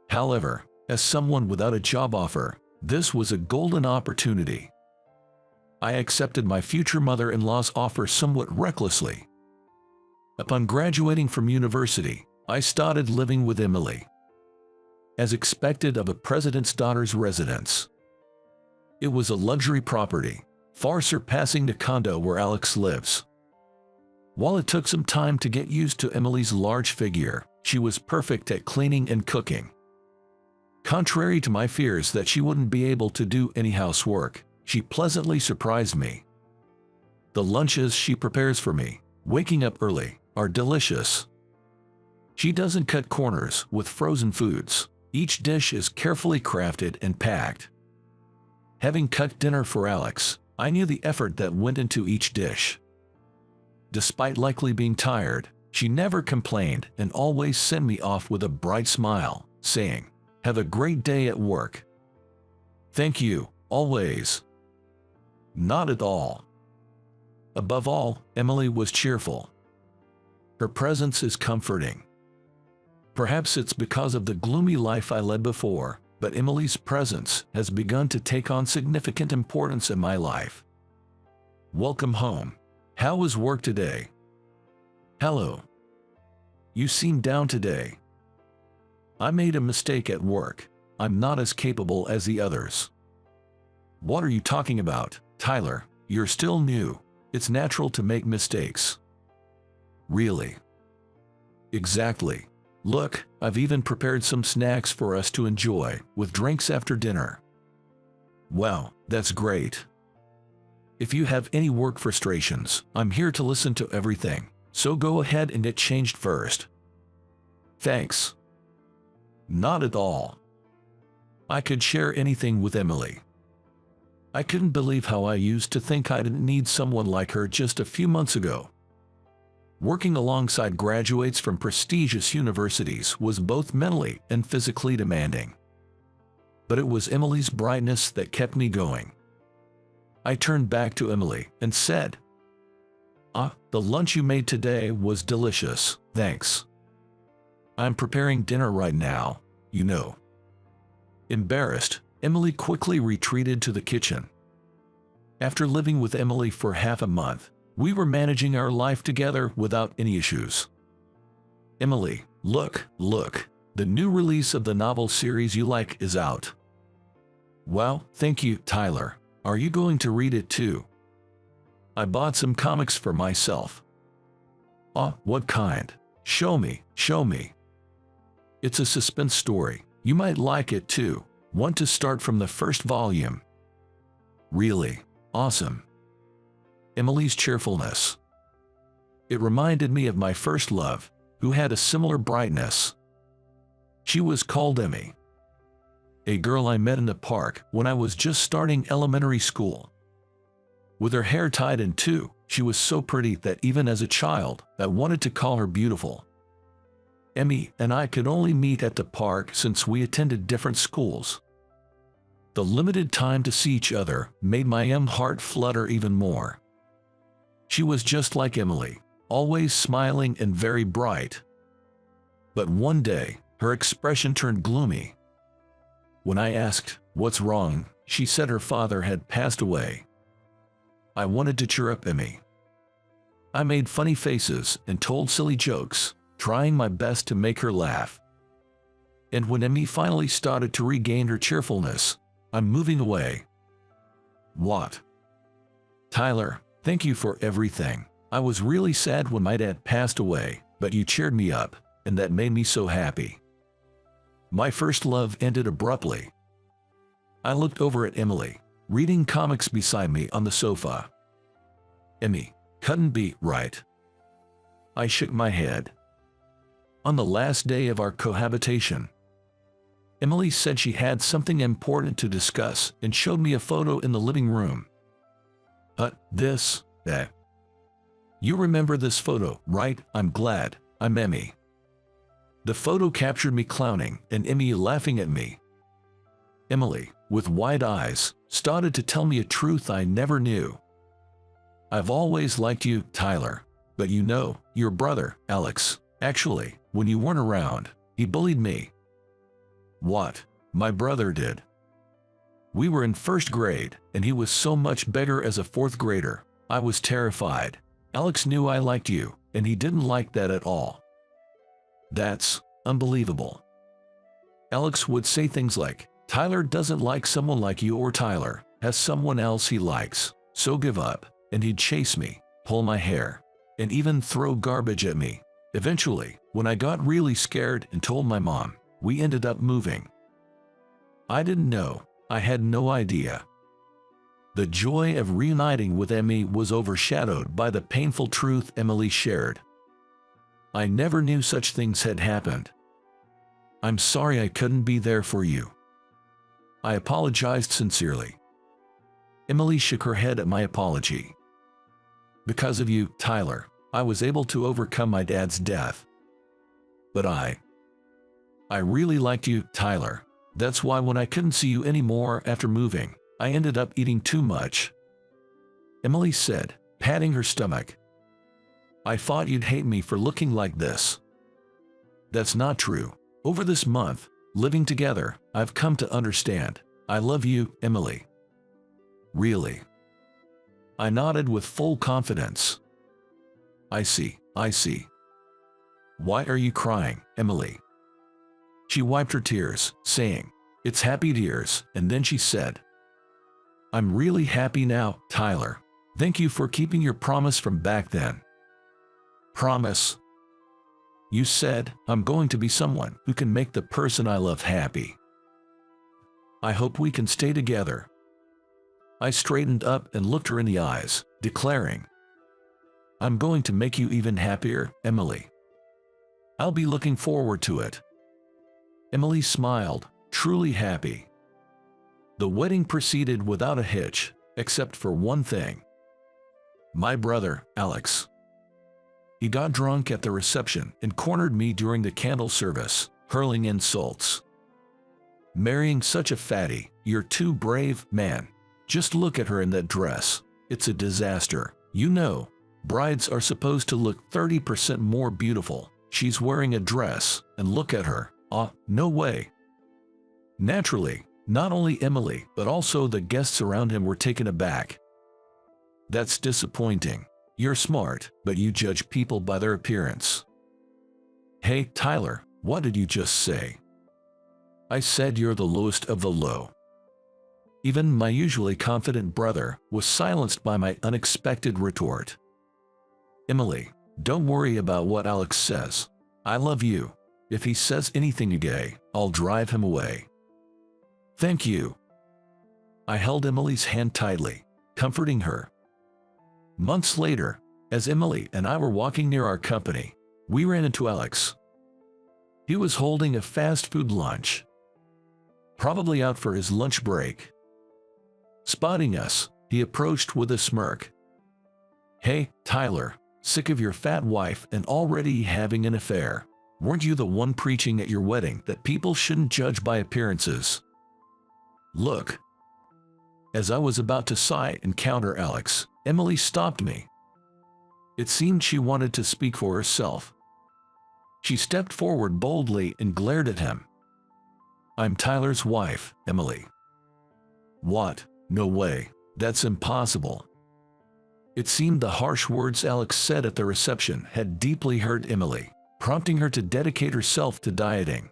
S1: However, as someone without a job offer, this was a golden opportunity. I accepted my future mother-in-law's offer somewhat recklessly. Upon graduating from university, I started living with Emily. As expected of a president's daughter's residence. It was a luxury property, far surpassing the condo where Alex lives. While it took some time to get used to Emily's large figure, she was perfect at cleaning and cooking. Contrary to my fears that she wouldn't be able to do any housework, she pleasantly surprised me. The lunches she prepares for me, waking up early, are delicious. She doesn't cut corners with frozen foods. Each dish is carefully crafted and packed. Having cooked dinner for Alex, I knew the effort that went into each dish. Despite likely being tired, she never complained and always sent me off with a bright smile, saying, "Have a great day at work." "Thank you, always." Not at all. Above all, Emily was cheerful. Her presence is comforting. Perhaps it's because of the gloomy life I led before, but Emily's presence has begun to take on significant importance in my life. "Welcome home. How was work today?" "Hello. You seem down today." "I made a mistake at work. I'm not as capable as the others." "What are you talking about, Tyler? You're still new. It's natural to make mistakes." "Really?" "Exactly. Look, I've even prepared some snacks for us to enjoy, with drinks after dinner." "Wow, that's great. If you have any work frustrations, I'm here to listen to everything, so go ahead and get changed first." "Thanks." Not at all. I could share anything with Emily. I couldn't believe how I used to think I didn't need someone like her just a few months ago. Working alongside graduates from prestigious universities was both mentally and physically demanding. But it was Emily's brightness that kept me going. I turned back to Emily and said, The lunch you made today was delicious, thanks. I'm preparing dinner right now, you know." Embarrassed, Emily quickly retreated to the kitchen. After living with Emily for half a month, we were managing our life together without any issues. "Emily, look, the new release of the novel series you like is out." "Well, thank you, Tyler. Are you going to read it too?" "I bought some comics for myself." What kind? Show me. It's a suspense story. You might like it too. Want to start from the first volume?" "Really? Awesome." Emily's cheerfulness. It reminded me of my first love, who had a similar brightness. She was called Emmy. A girl I met in the park when I was just starting elementary school. With her hair tied in two, she was so pretty that even as a child, I wanted to call her beautiful. Emmy and I could only meet at the park since we attended different schools. The limited time to see each other made my heart flutter even more. She was just like Emily, always smiling and very bright. But one day, her expression turned gloomy. When I asked, "What's wrong?" she said her father had passed away. I wanted to cheer up Emmy. I made funny faces and told silly jokes, trying my best to make her laugh. And when Emmy finally started to regain her cheerfulness, I'm moving away. "What?" "Tyler, thank you for everything. I was really sad when my dad passed away, but you cheered me up, and that made me so happy." My first love ended abruptly. I looked over at Emily, reading comics beside me on the sofa. "Emmy, couldn't be right." I shook my head. On the last day of our cohabitation, Emily said she had something important to discuss and showed me a photo in the living room. You remember this photo, right?" "I'm glad. I'm Emmy." The photo captured me clowning and Emmy laughing at me. Emily, with wide eyes, started to tell me a truth I never knew. "I've always liked you, Tyler, but you know, your brother, Alex, actually, when you weren't around, he bullied me." "What? My brother did?" "We were in first grade, and he was so much bigger as a fourth grader. I was terrified. Alex knew I liked you, and he didn't like that at all." "That's unbelievable." Alex would say things like, "Tyler doesn't like someone like you," or "Tyler has someone else he likes." so give up, and he'd chase me, pull my hair, and even throw garbage at me. Eventually, when I got really scared and told my mom, we ended up moving. I didn't know. I had no idea. The joy of reuniting with Emmy was overshadowed by the painful truth Emily shared. I never knew such things had happened. I'm sorry I couldn't be there for you. I apologized sincerely. Emily shook her head at my apology. Because of you, Tyler, I was able to overcome my dad's death. But I really liked you, Tyler. That's why when I couldn't see you anymore after moving, I ended up eating too much. Emily said, patting her stomach. I thought you'd hate me for looking like this. That's not true. Over this month, living together, I've come to understand. I love you, Emily. Really? I nodded with full confidence. I see. Why are you crying, Emily? She wiped her tears, saying, It's happy tears, and then she said, I'm really happy now, Tyler. Thank you for keeping your promise from back then. Promise? You said, I'm going to be someone who can make the person I love happy. I hope we can stay together. I straightened up and looked her in the eyes, declaring, I'm going to make you even happier, Emily. I'll be looking forward to it. Emily smiled, truly happy. The wedding proceeded without a hitch, except for one thing. My brother, Alex. He got drunk at the reception and cornered me during the candle service, hurling insults. Marrying such a fatty, you're too brave, man. Just look at her in that dress. It's a disaster. You know, brides are supposed to look 30% more beautiful. She's wearing a dress, and look at her. No way. Naturally, not only Emily, but also the guests around him were taken aback. That's disappointing. You're smart, but you judge people by their appearance. Hey, Tyler, what did you just say? I said you're the lowest of the low. Even my usually confident brother was silenced by my unexpected retort. Emily, don't worry about what Alex says. I love you. If he says anything gay, I'll drive him away. Thank you. I held Emily's hand tightly, comforting her. Months later, as Emily and I were walking near our company, we ran into Alex. He was holding a fast food lunch, probably out for his lunch break. Spotting us, he approached with a smirk. Hey, Tyler, sick of your fat wife and already having an affair. Weren't you the one preaching at your wedding that people shouldn't judge by appearances? Look. As I was about to sigh and counter Alex, Emily stopped me. It seemed she wanted to speak for herself. She stepped forward boldly and glared at him. I'm Tyler's wife, Emily. What? No way. That's impossible. It seemed the harsh words Alex said at the reception had deeply hurt Emily, prompting her to dedicate herself to dieting.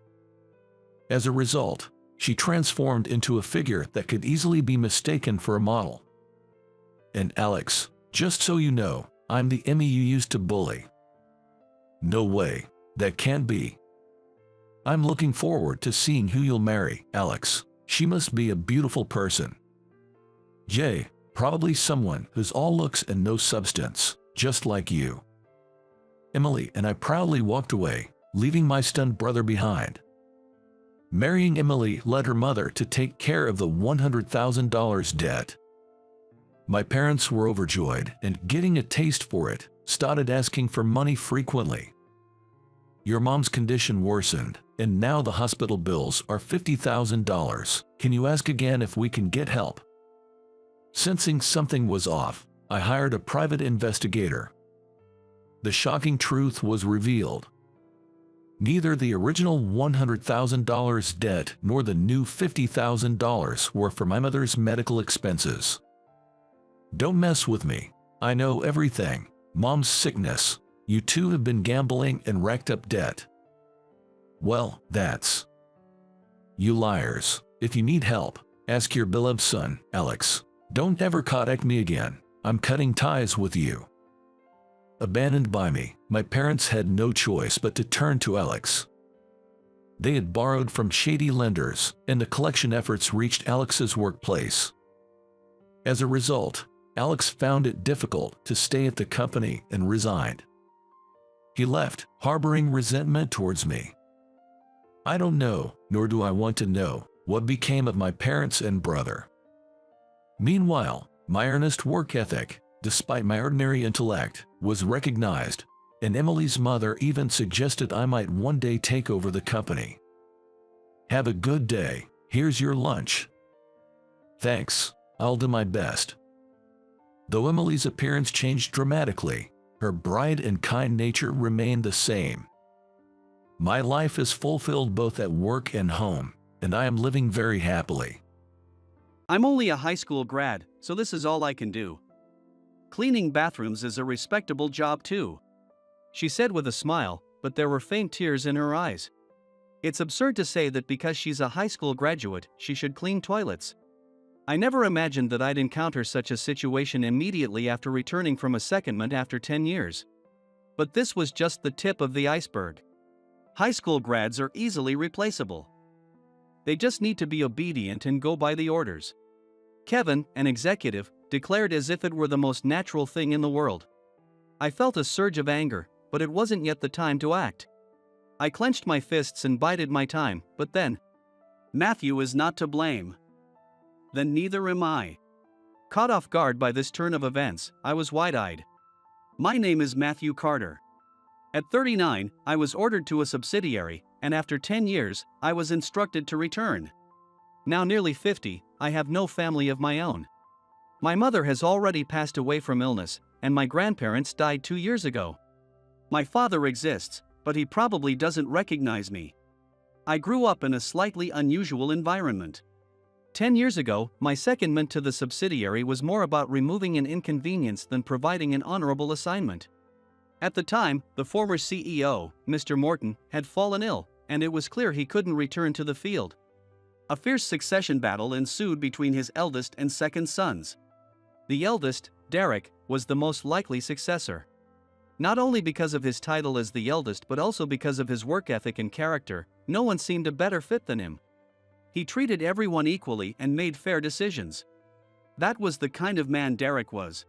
S1: As a result, she transformed into a figure that could easily be mistaken for a model. And Alex, just so you know, I'm the Emmy you used to bully. No way. That can't be. I'm looking forward to seeing who you'll marry, Alex. She must be a beautiful person. Jay, probably someone who's all looks and no substance, just like you. Emily and I proudly walked away, leaving my stunned brother behind. Marrying Emily led her mother to take care of the $100,000 debt. My parents were overjoyed and, getting a taste for it, started asking for money frequently. Your mom's condition worsened, and now the hospital bills are $50,000. Can you ask again if we can get help? Sensing something was off, I hired a private investigator. The shocking truth was revealed. Neither the original $100,000 debt nor the new $50,000 were for my mother's medical expenses. Don't mess with me. I know everything. Mom's sickness. You two have been gambling and racked up debt. Well, that's... You liars. If you need help, ask your beloved son, Alex. Don't ever contact me again. I'm cutting ties with you. Abandoned by me, my parents had no choice but to turn to Alex. They had borrowed from shady lenders, and the collection efforts reached Alex's workplace. As a result, Alex found it difficult to stay at the company and resigned. He left, harboring resentment towards me. I don't know, nor do I want to know, what became of my parents and brother. Meanwhile, my earnest work ethic, despite my ordinary intellect, was recognized, and Emily's mother even suggested I might one day take over the company. Have a good day, here's your lunch. Thanks, I'll do my best. Though Emily's appearance changed dramatically, her bright and kind nature remained the same. My life is fulfilled both at work and home, and I am living very happily.
S2: I'm only a high school grad, so this is all I can do. Cleaning bathrooms is a respectable job too, she said with a smile, but there were faint tears in her eyes. It's absurd to say that because she's a high school graduate, she should clean toilets. I never imagined that I'd encounter such a situation immediately after returning from a secondment after 10 years. But this was just the tip of the iceberg. High school grads are easily replaceable. They just need to be obedient and go by the orders. Kevin, an executive, declared as if it were the most natural thing in the world. I felt a surge of anger, but it wasn't yet the time to act. I clenched my fists and bided my time, but then, Matthew is not to blame. Then neither am I. Caught off guard by this turn of events, I was wide-eyed. My name is Matthew Carter. At 39, I was ordered to a subsidiary, and after 10 years, I was instructed to return. Now nearly 50, I have no family of my own. My mother has already passed away from illness, and my grandparents died 2 years ago. My father exists, but he probably doesn't recognize me. I grew up in a slightly unusual environment. 10 years ago, my secondment to the subsidiary was more about removing an inconvenience than providing an honorable assignment. At the time, the former CEO, Mr. Morton, had fallen ill, and it was clear he couldn't return to the field. A fierce succession battle ensued between his eldest and second sons. The eldest, Derek, was the most likely successor. Not only because of his title as the eldest but also because of his work ethic and character, no one seemed a better fit than him. He treated everyone equally and made fair decisions. That was the kind of man Derek was.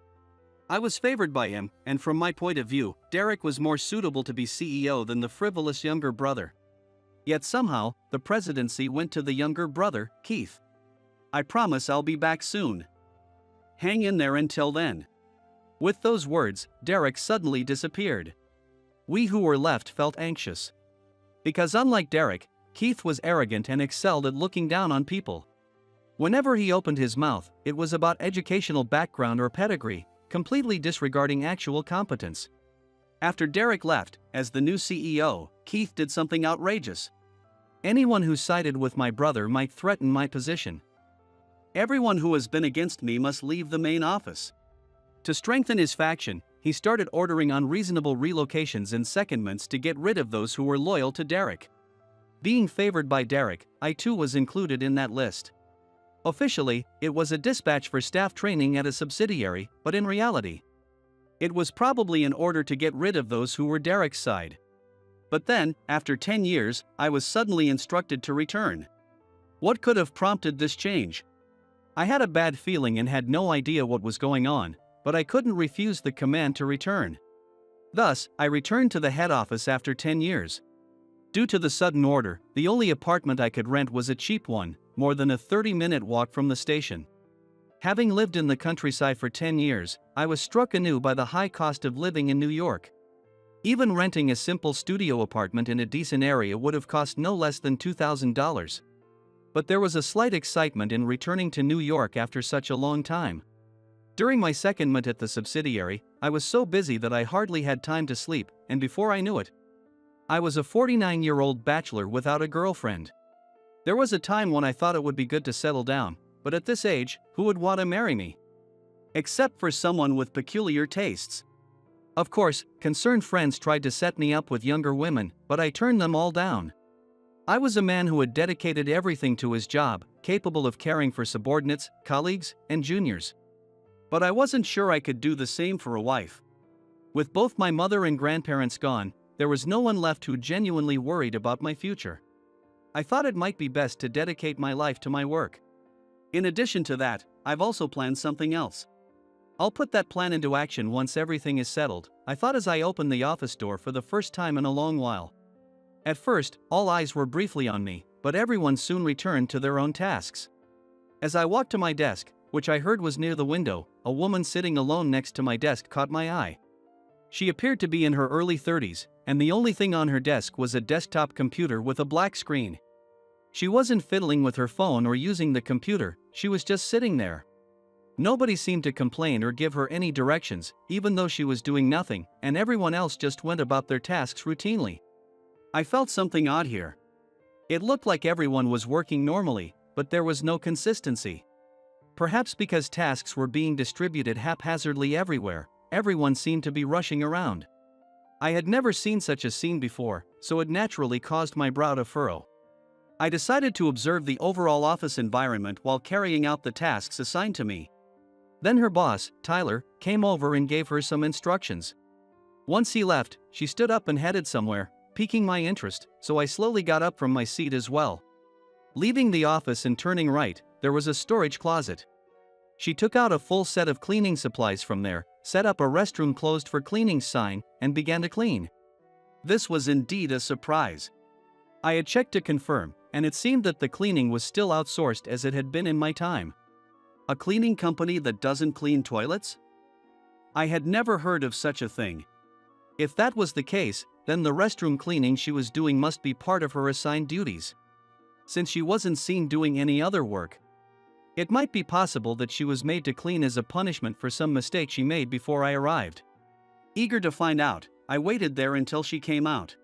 S2: I was favored by him, and from my point of view, Derek was more suitable to be CEO than the frivolous younger brother. Yet somehow, the presidency went to the younger brother, Keith. I promise I'll be back soon. Hang in there until then. With those words, Derek suddenly disappeared. We who were left felt anxious. Because unlike Derek, Keith was arrogant and excelled at looking down on people. Whenever he opened his mouth, it was about educational background or pedigree, completely disregarding actual competence. After Derek left, as the new CEO, Keith did something outrageous. Anyone who sided with my brother might threaten my position. Everyone who has been against me must leave the main office. To strengthen his faction, he started ordering unreasonable relocations and secondments to get rid of those who were loyal to Derek. Being favored by Derek, I too was included in that list. Officially, it was a dispatch for staff training at a subsidiary, but in reality, it was probably in order to get rid of those who were Derek's side. But then, after 10 years, I was suddenly instructed to return. What could have prompted this change? I had a bad feeling and had no idea what was going on, but I couldn't refuse the command to return. Thus, I returned to the head office after 10 years. Due to the sudden order, the only apartment I could rent was a cheap one, more than a 30-minute walk from the station. Having lived in the countryside for 10 years, I was struck anew by the high cost of living in New York. Even renting a simple studio apartment in a decent area would have cost no less than $2,000. But there was a slight excitement in returning to New York after such a long time. During my secondment at the subsidiary, I was so busy that I hardly had time to sleep, and before I knew it, I was a 49-year-old bachelor without a girlfriend. There was a time when I thought it would be good to settle down, but at this age, who would want to marry me? Except for someone with peculiar tastes. Of course, concerned friends tried to set me up with younger women, but I turned them all down. I was a man who had dedicated everything to his job, capable of caring for subordinates, colleagues, and juniors. But I wasn't sure I could do the same for a wife. With both my mother and grandparents gone, there was no one left who genuinely worried about my future. I thought it might be best to dedicate my life to my work. In addition to that, I've also planned something else. I'll put that plan into action once everything is settled, I thought as I opened the office door for the first time in a long while. At first, all eyes were briefly on me, but everyone soon returned to their own tasks. As I walked to my desk, which I heard was near the window, a woman sitting alone next to my desk caught my eye. She appeared to be in her early 30s, and the only thing on her desk was a desktop computer with a black screen. She wasn't fiddling with her phone or using the computer, she was just sitting there. Nobody seemed to complain or give her any directions, even though she was doing nothing, and everyone else just went about their tasks routinely. I felt something odd here. It looked like everyone was working normally, but there was no consistency. Perhaps because tasks were being distributed haphazardly everywhere, everyone seemed to be rushing around. I had never seen such a scene before, so it naturally caused my brow to furrow. I decided to observe the overall office environment while carrying out the tasks assigned to me. Then her boss, Tyler, came over and gave her some instructions. Once he left, she stood up and headed somewhere, piquing my interest, so I slowly got up from my seat as well. Leaving the office and turning right, there was a storage closet. She took out a full set of cleaning supplies from there, set up a restroom closed for cleaning sign, and began to clean. This was indeed a surprise. I had checked to confirm, and it seemed that the cleaning was still outsourced as it had been in my time. A cleaning company that doesn't clean toilets? I had never heard of such a thing. If that was the case, then the restroom cleaning she was doing must be part of her assigned duties, since she wasn't seen doing any other work. It might be possible that she was made to clean as a punishment for some mistake she made before I arrived. Eager to find out, I waited there until she came out.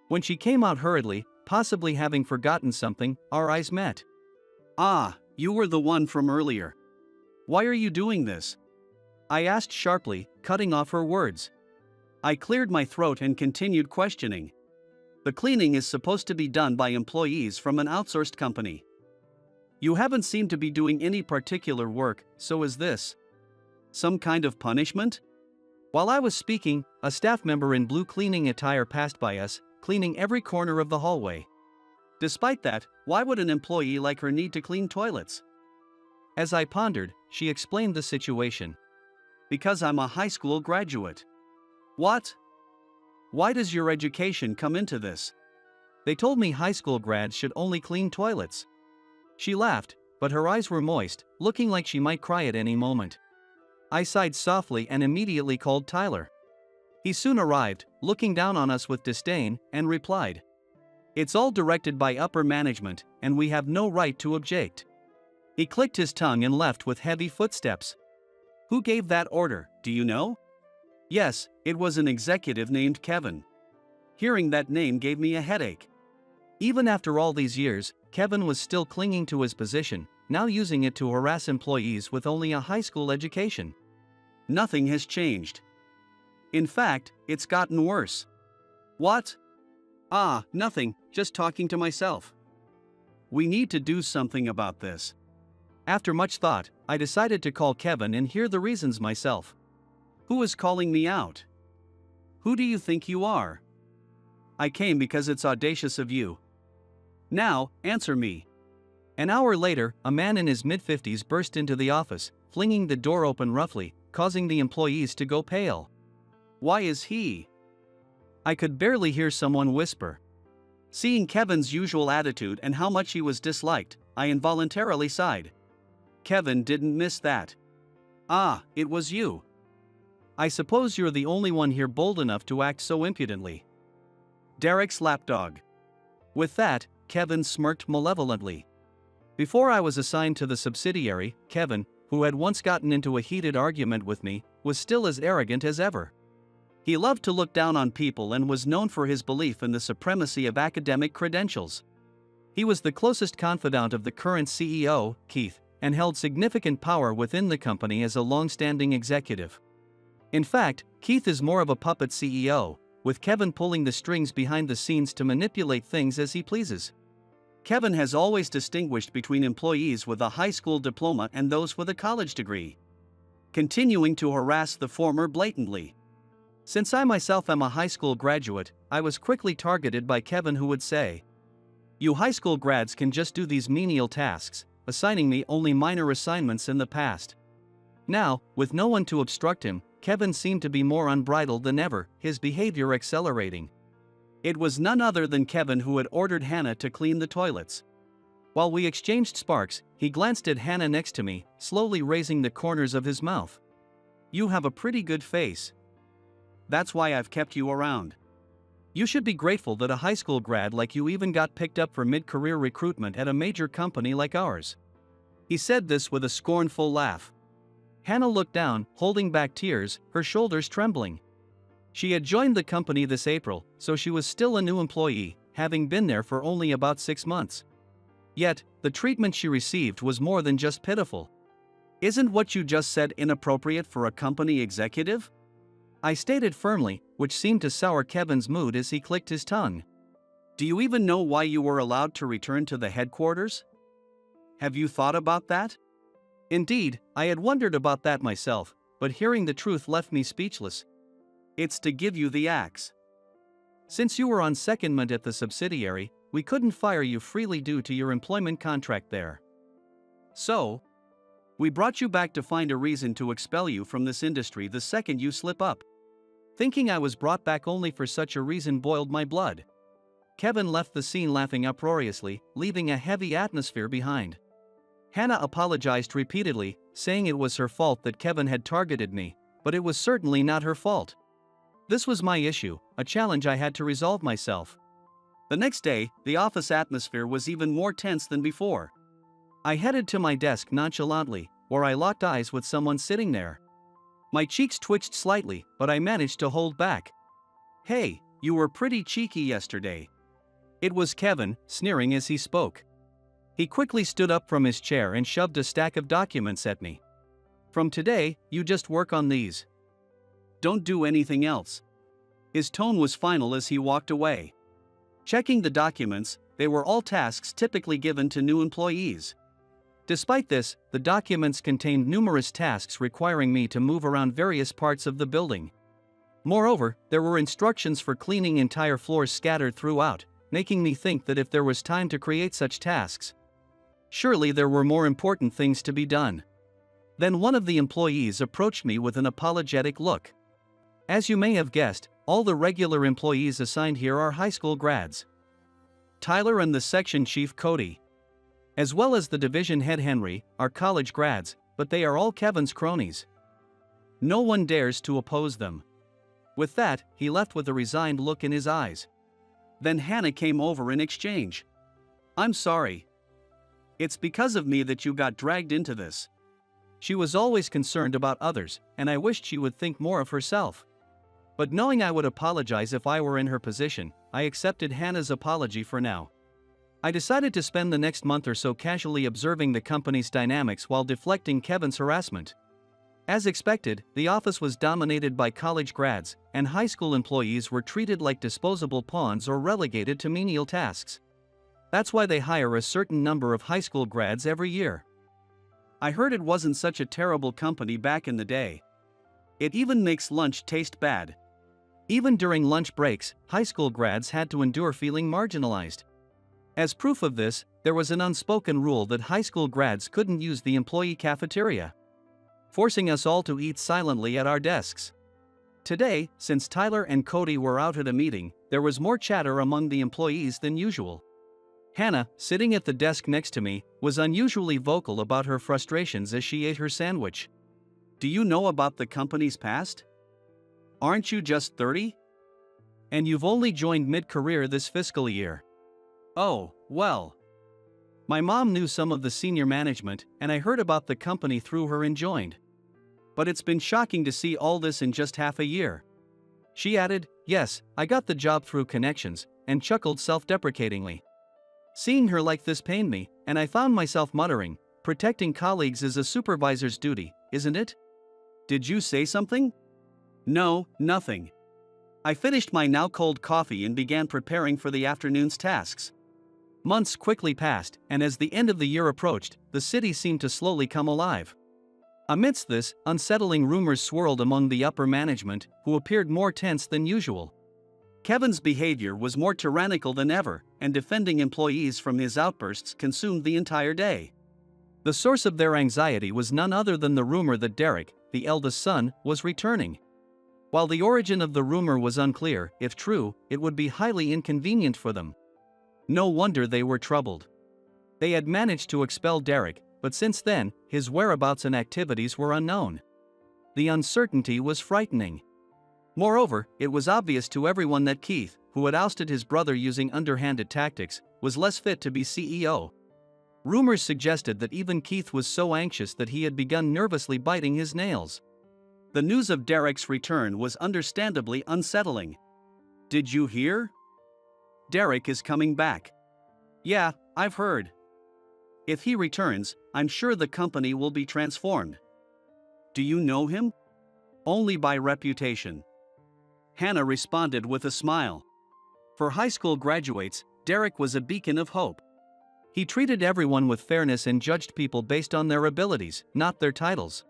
S2: When she came out hurriedly, possibly having forgotten something, our eyes met. "Ah, you were the one from earlier. Why are you doing this?" I asked sharply, cutting off her words. I cleared my throat and continued questioning. "The cleaning is supposed to be done by employees from an outsourced company. You haven't seemed to be doing any particular work, so is this some kind of punishment?" While I was speaking, a staff member in blue cleaning attire passed by us, cleaning every corner of the hallway. Despite that, why would an employee like her need to clean toilets? As I pondered, she explained the situation. "Because I'm a high school graduate." "What? Why does your education come into this?" "They told me high school grads should only clean toilets." She laughed, but her eyes were moist, looking like she might cry at any moment. I sighed softly and immediately called Tyler. He soon arrived, looking down on us with disdain, and replied, "It's all directed by upper management, and we have no right to object." He clicked his tongue and left with heavy footsteps. "Who gave that order, do you know?" "Yes, it was an executive named Kevin." Hearing that name gave me a headache. Even after all these years, Kevin was still clinging to his position, now using it to harass employees with only a high school education. Nothing has changed. In fact, it's gotten worse. "What?" "Ah, nothing, just talking to myself." "We need to do something about this." After much thought, I decided to call Kevin and hear the reasons myself. "Who is calling me out? Who do you think you are?" "I came because it's audacious of you. Now, answer me." An hour later, a man in his mid-50s burst into the office, flinging the door open roughly, causing the employees to go pale. "Why is he?" I could barely hear someone whisper. Seeing Kevin's usual attitude and how much he was disliked, I involuntarily sighed. Kevin didn't miss that. "Ah, it was you. I suppose you're the only one here bold enough to act so impudently." Derek's lapdog. With that, Kevin smirked malevolently. Before I was assigned to the subsidiary, Kevin, who had once gotten into a heated argument with me, was still as arrogant as ever. He loved to look down on people and was known for his belief in the supremacy of academic credentials. He was the closest confidant of the current CEO, Keith, and held significant power within the company as a long-standing executive. In fact, Keith is more of a puppet CEO, with Kevin pulling the strings behind the scenes to manipulate things as he pleases. Kevin has always distinguished between employees with a high school diploma and those with a college degree, continuing to harass the former blatantly. Since I myself am a high school graduate, I was quickly targeted by Kevin, who would say, "You high school grads can just do these menial tasks," assigning me only minor assignments in the past. Now, with no one to obstruct him, Kevin seemed to be more unbridled than ever, his behavior accelerating. It was none other than Kevin who had ordered Hannah to clean the toilets. While we exchanged sparks, he glanced at Hannah next to me, slowly raising the corners of his mouth. "You have a pretty good face. That's why I've kept you around. You should be grateful that a high school grad like you even got picked up for mid-career recruitment at a major company like ours." He said this with a scornful laugh. Hannah looked down, holding back tears, her shoulders trembling. She had joined the company this April, so she was still a new employee, having been there for only about 6 months. Yet, the treatment she received was more than just pitiful. "Isn't what you just said inappropriate for a company executive?" I stated firmly, which seemed to sour Kevin's mood as he clicked his tongue. "Do you even know why you were allowed to return to the headquarters? Have you thought about that?" Indeed, I had wondered about that myself, but hearing the truth left me speechless. "It's to give you the axe. Since you were on secondment at the subsidiary, we couldn't fire you freely due to your employment contract there. So, we brought you back to find a reason to expel you from this industry the second you slip up." Thinking I was brought back only for such a reason boiled my blood. Kevin left the scene laughing uproariously, leaving a heavy atmosphere behind. Hannah apologized repeatedly, saying it was her fault that Kevin had targeted me, but it was certainly not her fault. This was my issue, a challenge I had to resolve myself. The next day, the office atmosphere was even more tense than before. I headed to my desk nonchalantly, where I locked eyes with someone sitting there. My cheeks twitched slightly, but I managed to hold back. "Hey, you were pretty cheeky yesterday." It was Kevin, sneering as he spoke. He quickly stood up from his chair and shoved a stack of documents at me. "From today, you just work on these. Don't do anything else." His tone was final as he walked away. Checking the documents, they were all tasks typically given to new employees. Despite this, the documents contained numerous tasks requiring me to move around various parts of the building. Moreover, there were instructions for cleaning entire floors scattered throughout, making me think that if there was time to create such tasks, surely there were more important things to be done. Then one of the employees approached me with an apologetic look. As you may have guessed, all the regular employees assigned here are high school grads. Tyler and the section chief Cody, as well as the division head Henry, are college grads, but they are all Kevin's cronies. No one dares to oppose them. With that, he left with a resigned look in his eyes. Then Hannah came over in exchange. "I'm sorry. It's because of me that you got dragged into this." She was always concerned about others, and I wished she would think more of herself. But knowing I would apologize if I were in her position, I accepted Hannah's apology for now. I decided to spend the next month or so casually observing the company's dynamics while deflecting Kevin's harassment. As expected, the office was dominated by college grads, and high school employees were treated like disposable pawns or relegated to menial tasks. That's why they hire a certain number of high school grads every year. I heard it wasn't such a terrible company back in the day. It even makes lunch taste bad. Even during lunch breaks, high school grads had to endure feeling marginalized. As proof of this, there was an unspoken rule that high school grads couldn't use the employee cafeteria, forcing us all to eat silently at our desks. Today, since Tyler and Cody were out at a meeting, there was more chatter among the employees than usual. Hannah, sitting at the desk next to me, was unusually vocal about her frustrations as she ate her sandwich. "Do you know about the company's past? Aren't you just 30? And you've only joined mid-career this fiscal year." "Oh, well. My mom knew some of the senior management, and I heard about the company through her and joined. But it's been shocking to see all this in just half a year." She added, "Yes, I got the job through connections," and chuckled self-deprecatingly. Seeing her like this pained me, and I found myself muttering, "Protecting colleagues is a supervisor's duty, isn't it?" "Did you say something?" "No, nothing. I finished my now cold coffee and began preparing for the afternoon's tasks. Months quickly passed, and as the end of the year approached, the city seemed to slowly come alive. Amidst this, unsettling rumors swirled among the upper management, who appeared more tense than usual. Kevin's behavior was more tyrannical than ever, and defending employees from his outbursts consumed the entire day. The source of their anxiety was none other than the rumor that Derek, the eldest son, was returning. While the origin of the rumor was unclear, if true, it would be highly inconvenient for them. No wonder they were troubled. They had managed to expel Derek, but since then, his whereabouts and activities were unknown. The uncertainty was frightening. Moreover, it was obvious to everyone that Keith, who had ousted his brother using underhanded tactics, was less fit to be CEO. Rumors suggested that even Keith was so anxious that he had begun nervously biting his nails. The news of Derek's return was understandably unsettling. "Did you hear? Derek is coming back." "Yeah, I've heard. If he returns, I'm sure the company will be transformed." "Do you know him?" "Only by reputation." Hannah responded with a smile. For high school graduates, Derek was a beacon of hope. He treated everyone with fairness and judged people based on their abilities, not their titles.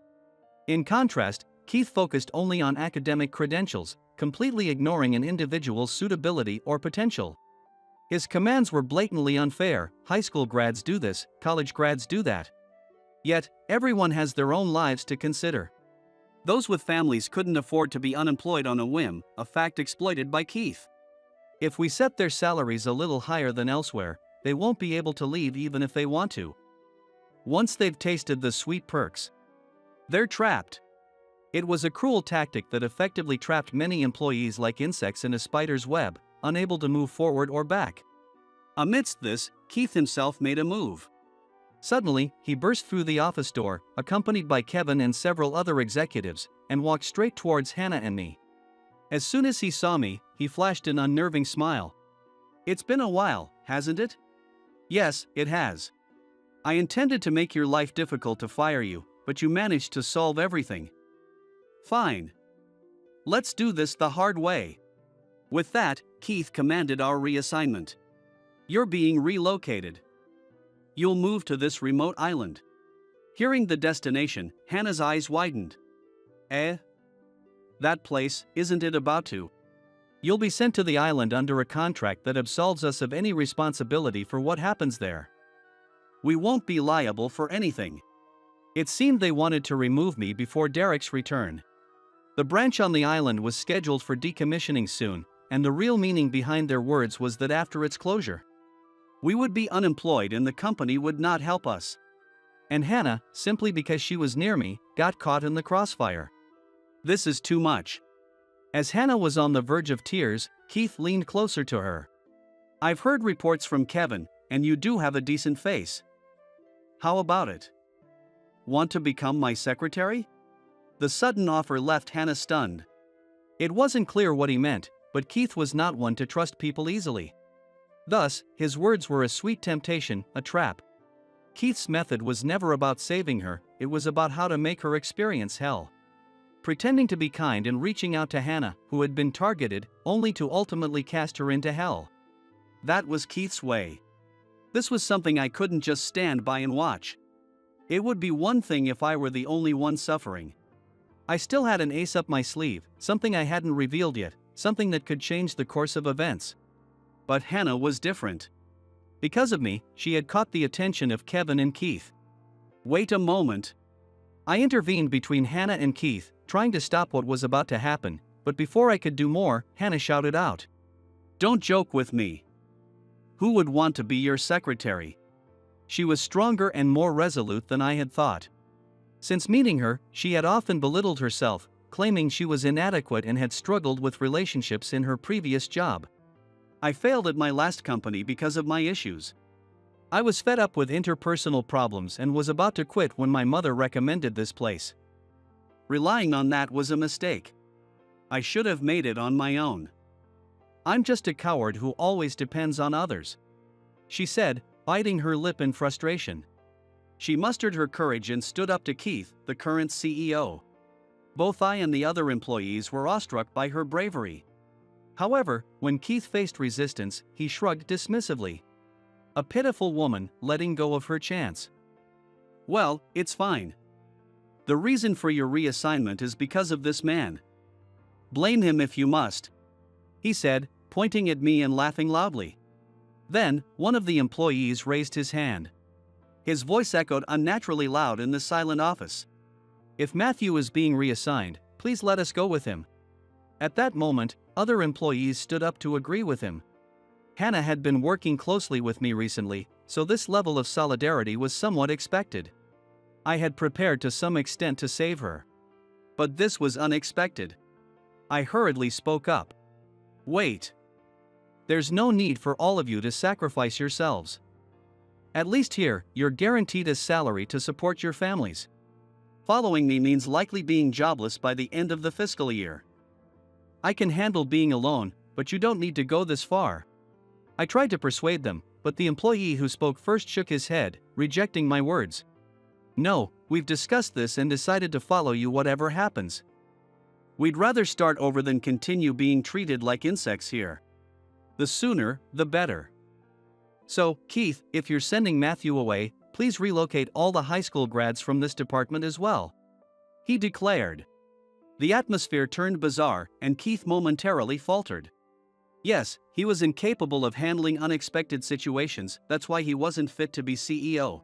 S2: In contrast, Keith focused only on academic credentials, completely ignoring an individual's suitability or potential. His commands were blatantly unfair. High school grads do this, college grads do that. Yet, everyone has their own lives to consider. Those with families couldn't afford to be unemployed on a whim, a fact exploited by Keith. If we set their salaries a little higher than elsewhere, they won't be able to leave even if they want to. Once they've tasted the sweet perks, they're trapped. It was a cruel tactic that effectively trapped many employees like insects in a spider's web, unable to move forward or back. Amidst this, Keith himself made a move. Suddenly, he burst through the office door, accompanied by Kevin and several other executives, and walked straight towards Hannah and me. As soon as he saw me, he flashed an unnerving smile. "It's been a while, hasn't it?" "Yes, it has. I intended to make your life difficult to fire you, but you managed to solve everything." "Fine. Let's do this the hard way." With that, Keith commanded our reassignment. "You're being relocated. You'll move to this remote island." Hearing the destination, Hannah's eyes widened. "Eh? That place, isn't it about to?" "You'll be sent to the island under a contract that absolves us of any responsibility for what happens there. We won't be liable for anything." It seemed they wanted to remove me before Derek's return. The branch on the island was scheduled for decommissioning soon, and the real meaning behind their words was that after its closure, we would be unemployed and the company would not help us. And Hannah, simply because she was near me, got caught in the crossfire. "This is too much." As Hannah was on the verge of tears, Keith leaned closer to her. "I've heard reports from Kevin, and you do have a decent face. How about it? Want to become my secretary?" The sudden offer left Hannah stunned. It wasn't clear what he meant, but Keith was not one to trust people easily. Thus, his words were a sweet temptation, a trap. Keith's method was never about saving her, it was about how to make her experience hell. Pretending to be kind and reaching out to Hannah, who had been targeted, only to ultimately cast her into hell. That was Keith's way. This was something I couldn't just stand by and watch. It would be one thing if I were the only one suffering. I still had an ace up my sleeve, something I hadn't revealed yet, something that could change the course of events. But Hannah was different. Because of me, she had caught the attention of Kevin and Keith. "Wait a moment." I intervened between Hannah and Keith, trying to stop what was about to happen, but before I could do more, Hannah shouted out, "Don't joke with me. Who would want to be your secretary?" She was stronger and more resolute than I had thought. Since meeting her, she had often belittled herself, claiming she was inadequate and had struggled with relationships in her previous job. I failed at my last company because of my issues. I was fed up with interpersonal problems and was about to quit when my mother recommended this place. Relying on that was a mistake. I should have made it on my own. "I'm just a coward who always depends on others," she said, biting her lip in frustration. She mustered her courage and stood up to Keith, the current CEO. Both I and the other employees were awestruck by her bravery. However, when Keith faced resistance, he shrugged dismissively. A pitiful woman letting go of her chance. Well, it's fine. The reason for your reassignment is because of this man. Blame him if you must, he said, pointing at me and laughing loudly. Then, one of the employees raised his hand. His voice echoed unnaturally loud in the silent office. If Matthew is being reassigned, please let us go with him. At that moment, other employees stood up to agree with him. Hannah had been working closely with me recently, so this level of solidarity was somewhat expected. I had prepared to some extent to save her. But this was unexpected. I hurriedly spoke up. Wait. There's no need for all of you to sacrifice yourselves. At least here, you're guaranteed a salary to support your families. Following me means likely being jobless by the end of the fiscal year. I can handle being alone, but you don't need to go this far. I tried to persuade them, but the employee who spoke first shook his head, rejecting my words. No, we've discussed this and decided to follow you whatever happens. We'd rather start over than continue being treated like insects here. The sooner, the better. So, Keith, if you're sending Matthew away, please relocate all the high school grads from this department as well, he declared. The atmosphere turned bizarre, and Keith momentarily faltered. Yes, he was incapable of handling unexpected situations, that's why he wasn't fit to be CEO.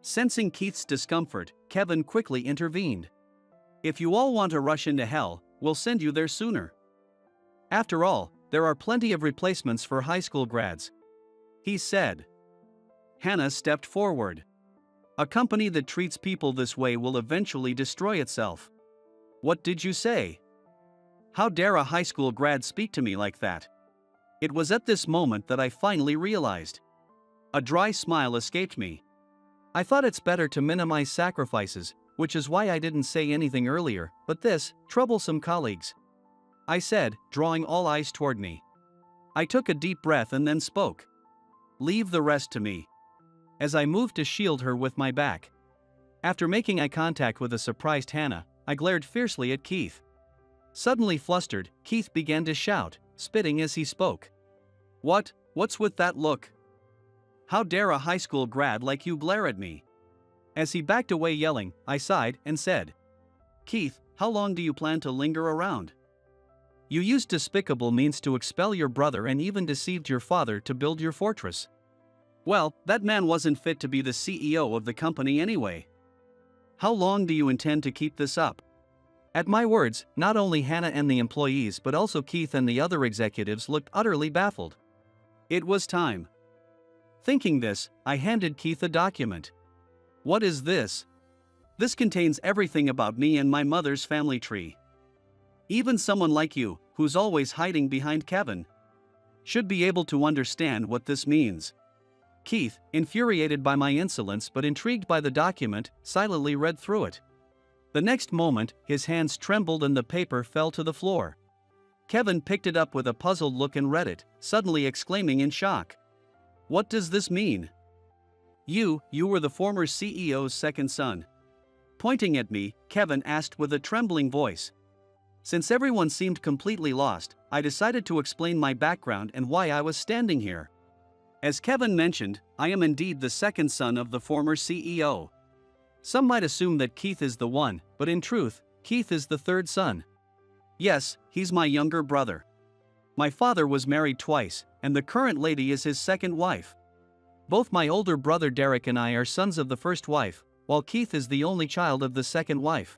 S2: Sensing Keith's discomfort, Kevin quickly intervened. If you all want to rush into hell, we'll send you there sooner. After all, there are plenty of replacements for high school grads, he said. Hannah stepped forward. A company that treats people this way will eventually destroy itself. What did you say? How dare a high school grad speak to me like that? It was at this moment that I finally realized. A dry smile escaped me. I thought it's better to minimize sacrifices, which is why I didn't say anything earlier, but this, troublesome colleagues, I said, drawing all eyes toward me. I took a deep breath and then spoke. Leave the rest to me. As I moved to shield her with my back. After making eye contact with a surprised Hannah, I glared fiercely at Keith. Suddenly flustered, Keith began to shout, spitting as he spoke. What's with that look? How dare a high school grad like you glare at me? As he backed away yelling, I sighed and said, Keith, how long do you plan to linger around? You used despicable means to expel your brother and even deceived your father to build your fortress. Well, that man wasn't fit to be the CEO of the company anyway. How long do you intend to keep this up? At my words, not only Hannah and the employees but also Keith and the other executives looked utterly baffled. It was time. Thinking this, I handed Keith a document. What is this? This contains everything about me and my mother's family tree. Even someone like you, who's always hiding behind Kevin, should be able to understand what this means. Keith, infuriated by my insolence but intrigued by the document, silently read through it. The next moment, his hands trembled and the paper fell to the floor. Kevin picked it up with a puzzled look and read it, suddenly exclaiming in shock. What does this mean? You were the former CEO's second son. Pointing at me, Kevin asked with a trembling voice. Since everyone seemed completely lost, I decided to explain my background and why I was standing here. As Kevin mentioned, I am indeed the second son of the former CEO. Some might assume that Keith is the one, but in truth, Keith is the third son. Yes, he's my younger brother. My father was married twice, and the current lady is his second wife. Both my older brother Derek and I are sons of the first wife, while Keith is the only child of the second wife.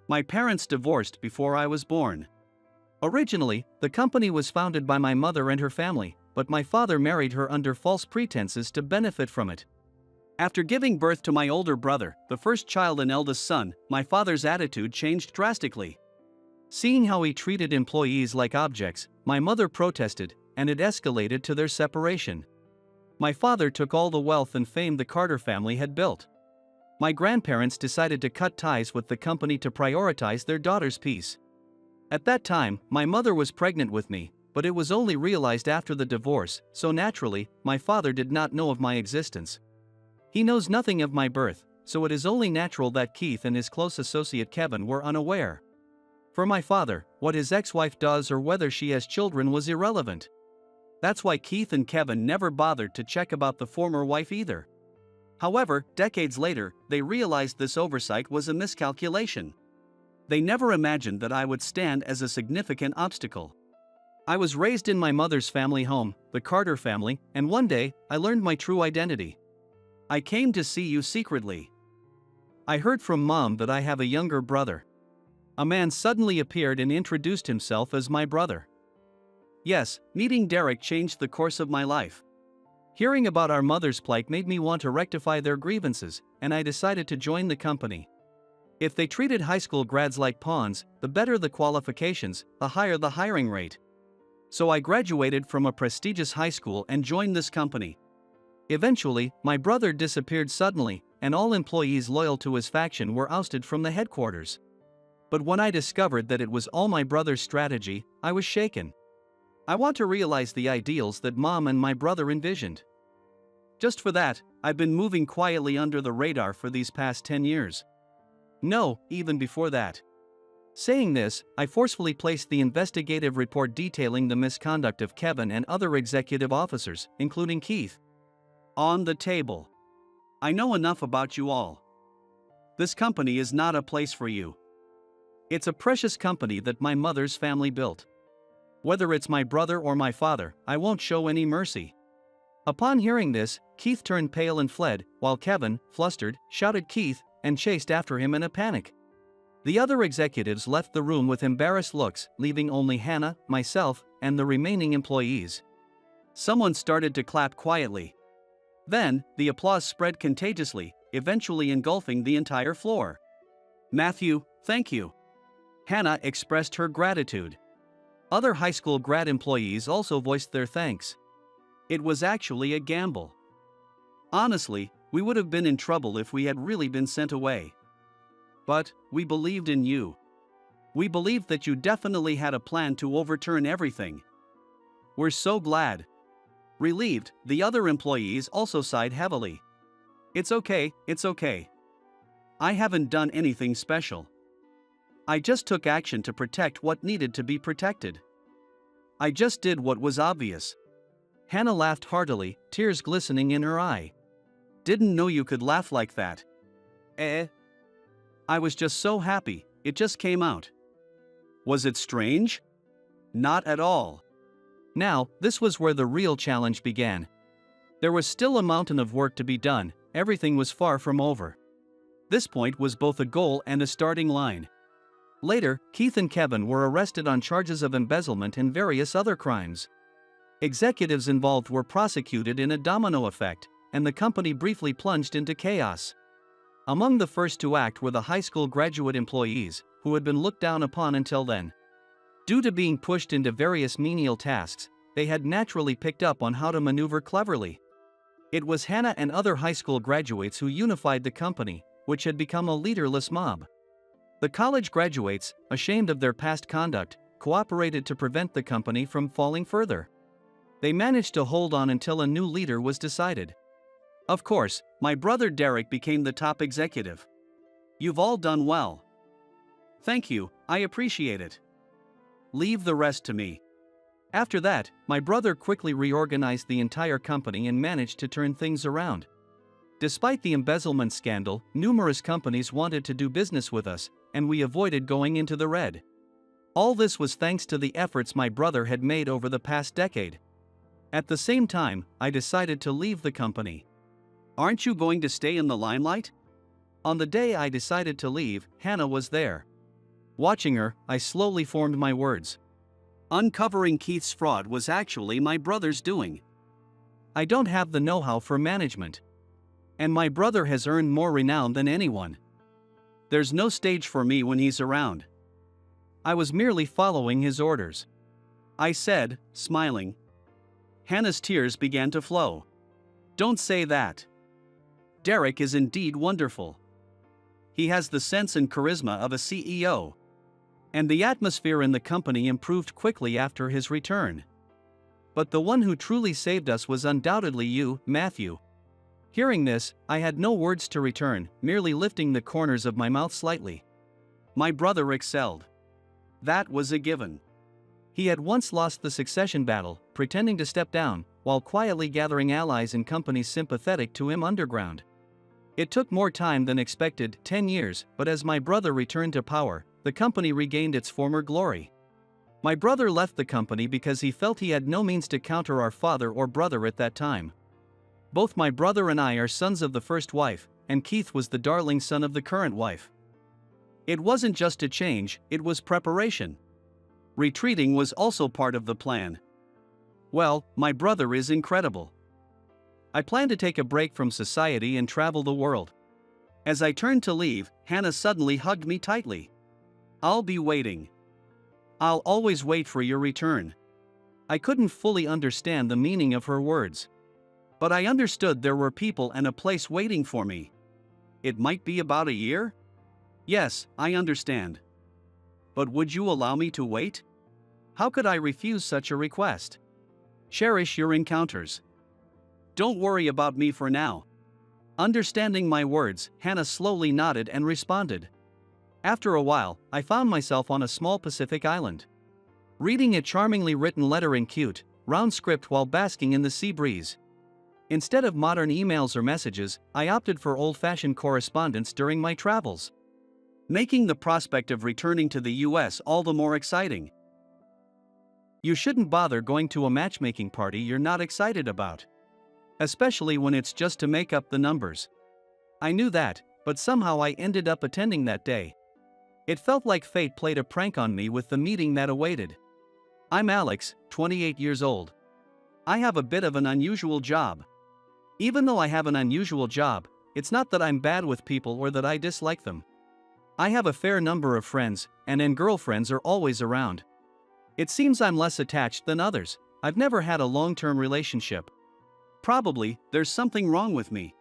S2: My parents divorced before I was born. Originally, the company was founded by my mother and her family, but my father married her under false pretenses to benefit from it. After giving birth to my older brother, the first child and eldest son, my father's attitude changed drastically. Seeing how he treated employees like objects, my mother protested, and it escalated to their separation. My father took all the wealth and fame the Carter family had built. My grandparents decided to cut ties with the company to prioritize their daughter's peace. At that time, my mother was pregnant with me, but it was only realized after the divorce, so naturally, my father did not know of my existence. He knows nothing of my birth, so it is only natural that Keith and his close associate Kevin were unaware. For my father, what his ex-wife does or whether she has children was irrelevant. That's why Keith and Kevin never bothered to check about the former wife either. However, decades later, they realized this oversight was a miscalculation. They never imagined that I would stand as a significant obstacle. I was raised in my mother's family home, the Carter family, and one day, I learned my true identity. I came to see you secretly. I heard from Mom that I have a younger brother. A man suddenly appeared and introduced himself as my brother. Yes, meeting Derek changed the course of my life. Hearing about our mother's plight made me want to rectify their grievances, and I decided to join the company. If they treated high school grads like pawns, the better the qualifications, the higher the hiring rate. So I graduated from a prestigious high school and joined this company. Eventually, my brother disappeared suddenly, and all employees loyal to his faction were ousted from the headquarters. But when I discovered that it was all my brother's strategy, I was shaken. I want to realize the ideals that Mom and my brother envisioned. Just for that, I've been moving quietly under the radar for these past 10 years. No, even before that. Saying this, I forcefully placed the investigative report detailing the misconduct of Kevin and other executive officers, including Keith, on the table. I know enough about you all. This company is not a place for you. It's a precious company that my mother's family built. Whether it's my brother or my father, I won't show any mercy. Upon hearing this, Keith turned pale and fled, while Kevin, flustered, shouted Keith, and chased after him in a panic. The other executives left the room with embarrassed looks, leaving only Hannah, myself, and the remaining employees. Someone started to clap quietly. Then, the applause spread contagiously, eventually engulfing the entire floor. Matthew, thank you. Hannah expressed her gratitude. Other high school grad employees also voiced their thanks. It was actually a gamble. Honestly, we would have been in trouble if we had really been sent away. But, we believed in you. We believed that you definitely had a plan to overturn everything. We're so glad. Relieved, the other employees also sighed heavily. It's okay, it's okay. I haven't done anything special. I just took action to protect what needed to be protected. I just did what was obvious. Hannah laughed heartily, tears glistening in her eye. Didn't know you could laugh like that. I was just so happy, it just came out. Was it strange? Not at all. Now, this was where the real challenge began. There was still a mountain of work to be done, everything was far from over. This point was both a goal and a starting line. Later, Keith and Kevin were arrested on charges of embezzlement and various other crimes. Executives involved were prosecuted in a domino effect, and the company briefly plunged into chaos. Among the first to act were the high school graduate employees, who had been looked down upon until then. Due to being pushed into various menial tasks, they had naturally picked up on how to maneuver cleverly. It was Hannah and other high school graduates who unified the company, which had become a leaderless mob. The college graduates, ashamed of their past conduct, cooperated to prevent the company from falling further. They managed to hold on until a new leader was decided. Of course, my brother Derek became the top executive. You've all done well. Thank you, I appreciate it. Leave the rest to me. After that, my brother quickly reorganized the entire company and managed to turn things around. Despite the embezzlement scandal, numerous companies wanted to do business with us, and we avoided going into the red. All this was thanks to the efforts my brother had made over the past decade. At the same time, I decided to leave the company. Aren't you going to stay in the limelight? On the day I decided to leave, Hannah was there. Watching her, I slowly formed my words. Uncovering Keith's fraud was actually my brother's doing. I don't have the know-how for management. And my brother has earned more renown than anyone. There's no stage for me when he's around. I was merely following his orders. I said, smiling. Hannah's tears began to flow. Don't say that. Derek is indeed wonderful. He has the sense and charisma of a CEO. And the atmosphere in the company improved quickly after his return. But the one who truly saved us was undoubtedly you, Matthew. Hearing this, I had no words to return, merely lifting the corners of my mouth slightly. My brother excelled. That was a given. He had once lost the succession battle, pretending to step down, while quietly gathering allies in companies sympathetic to him underground. It took more time than expected, 10 years, but as my brother returned to power, the company regained its former glory. My brother left the company because he felt he had no means to counter our father or brother at that time. Both my brother and I are sons of the first wife, and Keith was the darling son of the current wife. It wasn't just a change, it was preparation. Retreating was also part of the plan. Well, my brother is incredible. I plan to take a break from society and travel the world. As I turned to leave, Hannah suddenly hugged me tightly. I'll be waiting. I'll always wait for your return. I couldn't fully understand the meaning of her words. But I understood there were people and a place waiting for me. It might be about a year? Yes, I understand. But would you allow me to wait? How could I refuse such a request? Cherish your encounters. Don't worry about me for now. Understanding my words, Hannah slowly nodded and responded. After a while, I found myself on a small Pacific island. Reading a charmingly written letter in cute, round script while basking in the sea breeze. Instead of modern emails or messages, I opted for old-fashioned correspondence during my travels, making the prospect of returning to the US all the more exciting. You shouldn't bother going to a matchmaking party you're not excited about, especially when it's just to make up the numbers. I knew that, but somehow I ended up attending that day. It felt like fate played a prank on me with the meeting that awaited. I'm Alex, 28 years old. I have a bit of an unusual job. Even though I have an unusual job, it's not that I'm bad with people or that I dislike them. I have a fair number of friends, and girlfriends are always around. It seems I'm less attached than others. I've never had a long-term relationship. Probably, there's something wrong with me.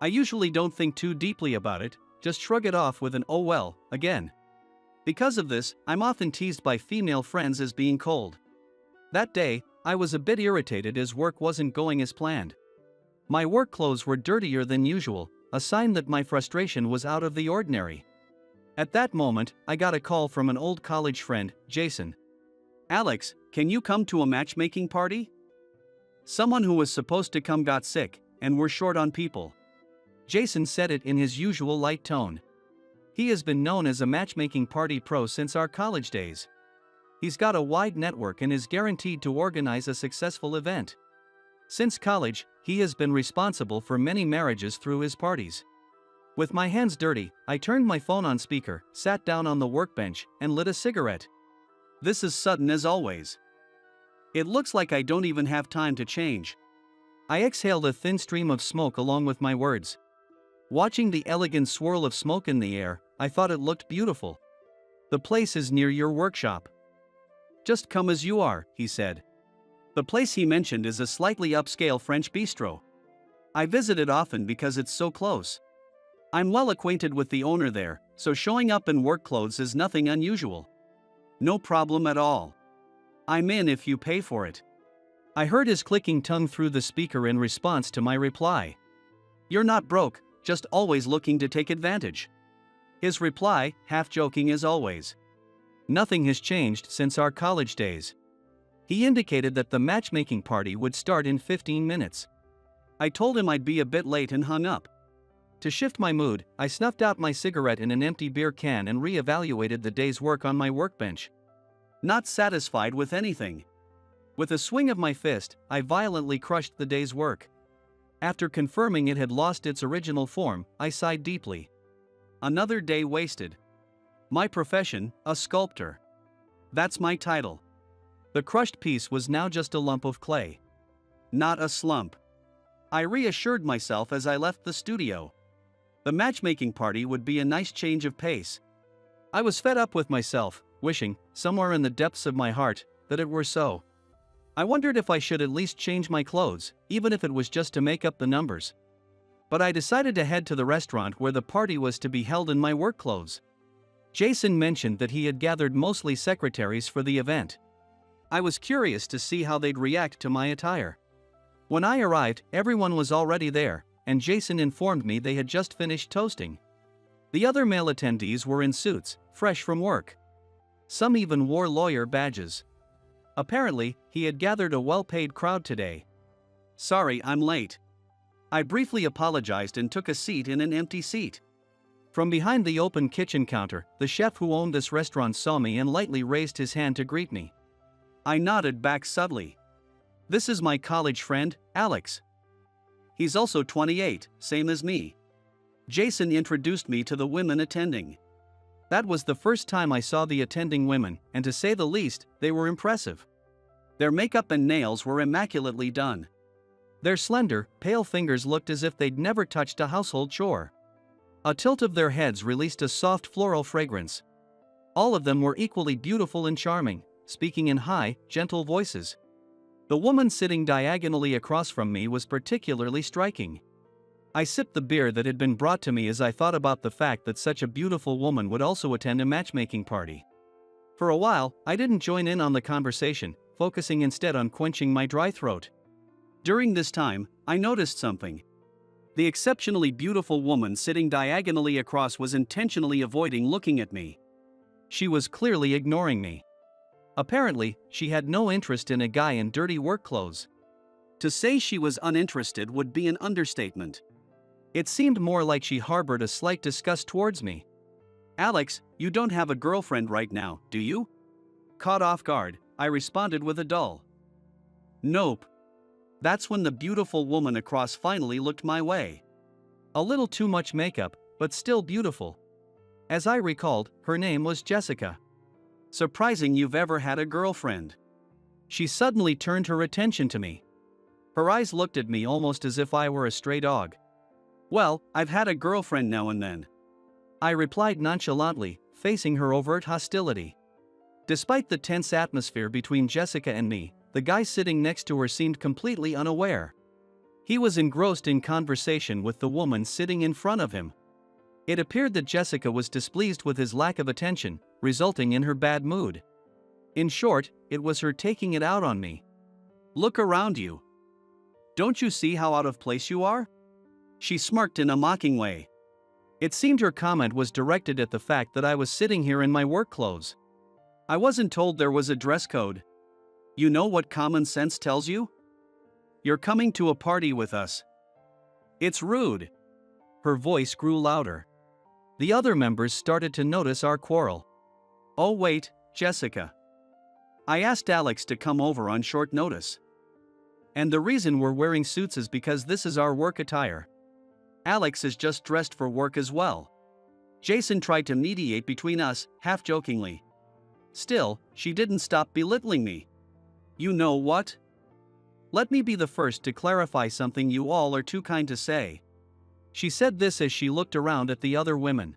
S2: I usually don't think too deeply about it, just shrug it off with an "oh well" again. Because of this, I'm often teased by female friends as being cold. That day, I was a bit irritated as work wasn't going as planned. My work clothes were dirtier than usual, a sign that my frustration was out of the ordinary. At that moment, I got a call from an old college friend, Jason. Alex, can you come to a matchmaking party? Someone who was supposed to come got sick, and we're short on people. Jason said it in his usual light tone. He has been known as a matchmaking party pro since our college days. He's got a wide network and is guaranteed to organize a successful event. Since college, he has been responsible for many marriages through his parties. With my hands dirty, I turned my phone on speaker, sat down on the workbench, and lit a cigarette. This is sudden as always. It looks like I don't even have time to change. I exhaled a thin stream of smoke along with my words. Watching the elegant swirl of smoke in the air, I thought it looked beautiful. The place is near your workshop. Just come as you are, he said. The place he mentioned is a slightly upscale French bistro. I visit it often because it's so close. I'm well acquainted with the owner there, so showing up in work clothes is nothing unusual. No problem at all. I'm in if you pay for it. I heard his clicking tongue through the speaker in response to my reply. You're not broke, just always looking to take advantage. His reply, half joking as always. Nothing has changed since our college days. He indicated that the matchmaking party would start in 15 minutes. I told him I'd be a bit late and hung up. To shift my mood, I snuffed out my cigarette in an empty beer can and re-evaluated the day's work on my workbench. Not satisfied with anything. With a swing of my fist, I violently crushed the day's work. After confirming it had lost its original form, I sighed deeply. Another day wasted. My profession, a sculptor. That's my title. The crushed piece was now just a lump of clay. Not a slump. I reassured myself as I left the studio. The matchmaking party would be a nice change of pace. I was fed up with myself, wishing, somewhere in the depths of my heart, that it were so. I wondered if I should at least change my clothes, even if it was just to make up the numbers. But I decided to head to the restaurant where the party was to be held in my work clothes. Jason mentioned that he had gathered mostly secretaries for the event. I was curious to see how they'd react to my attire. When I arrived, everyone was already there, and Jason informed me they had just finished toasting. The other male attendees were in suits, fresh from work. Some even wore lawyer badges. Apparently, he had gathered a well-paid crowd today. "Sorry, I'm late." I briefly apologized and took a seat in an empty seat. From behind the open kitchen counter, the chef who owned this restaurant saw me and lightly raised his hand to greet me. I nodded back subtly. "This is my college friend, Alex. He's also 28, same as me." Jason introduced me to the women attending. That was the first time I saw the attending women, and to say the least, they were impressive. Their makeup and nails were immaculately done. Their slender, pale fingers looked as if they'd never touched a household chore. A tilt of their heads released a soft floral fragrance. All of them were equally beautiful and charming, speaking in high, gentle voices. The woman sitting diagonally across from me was particularly striking. I sipped the beer that had been brought to me as I thought about the fact that such a beautiful woman would also attend a matchmaking party. For a while, I didn't join in on the conversation, focusing instead on quenching my dry throat. During this time, I noticed something. The exceptionally beautiful woman sitting diagonally across was intentionally avoiding looking at me. She was clearly ignoring me. Apparently, she had no interest in a guy in dirty work clothes. To say she was uninterested would be an understatement. It seemed more like she harbored a slight disgust towards me. "Alex, you don't have a girlfriend right now, do you?" Caught off guard, I responded with a dull "Nope." That's when the beautiful woman across finally looked my way. A little too much makeup, but still beautiful. As I recalled, her name was Jessica. "Surprising you've ever had a girlfriend." She suddenly turned her attention to me. Her eyes looked at me almost as if I were a stray dog. "Well, I've had a girlfriend now and then," I replied nonchalantly, facing her overt hostility. Despite the tense atmosphere between Jessica and me, the guy sitting next to her seemed completely unaware. He was engrossed in conversation with the woman sitting in front of him. It appeared that Jessica was displeased with his lack of attention, resulting in her bad mood. In short, it was her taking it out on me. "Look around you. Don't you see how out of place you are?" She smirked in a mocking way. It seemed her comment was directed at the fact that I was sitting here in my work clothes. I wasn't told there was a dress code. You know what common sense tells you? You're coming to a party with us. It's rude. Her voice grew louder. The other members started to notice our quarrel. "Oh wait, Jessica. I asked Alex to come over on short notice. And the reason we're wearing suits is because this is our work attire. Alex is just dressed for work as well." Jason tried to mediate between us, half-jokingly. Still, she didn't stop belittling me. "You know what? Let me be the first to clarify something you all are too kind to say." She said this as she looked around at the other women.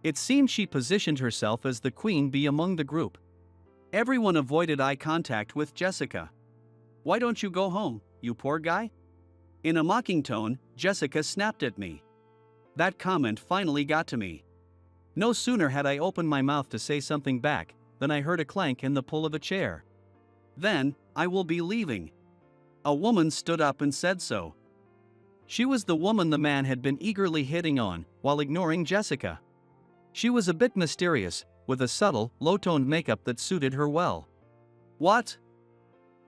S2: It seemed she positioned herself as the queen bee among the group. Everyone avoided eye contact with Jessica. "Why don't you go home, you poor guy?" In a mocking tone, Jessica snapped at me. That comment finally got to me. No sooner had I opened my mouth to say something back, than I heard a clank and the pull of a chair. "Then, I will be leaving." A woman stood up and said so. She was the woman the man had been eagerly hitting on, while ignoring Jessica. She was a bit mysterious, with a subtle, low-toned makeup that suited her well. "What?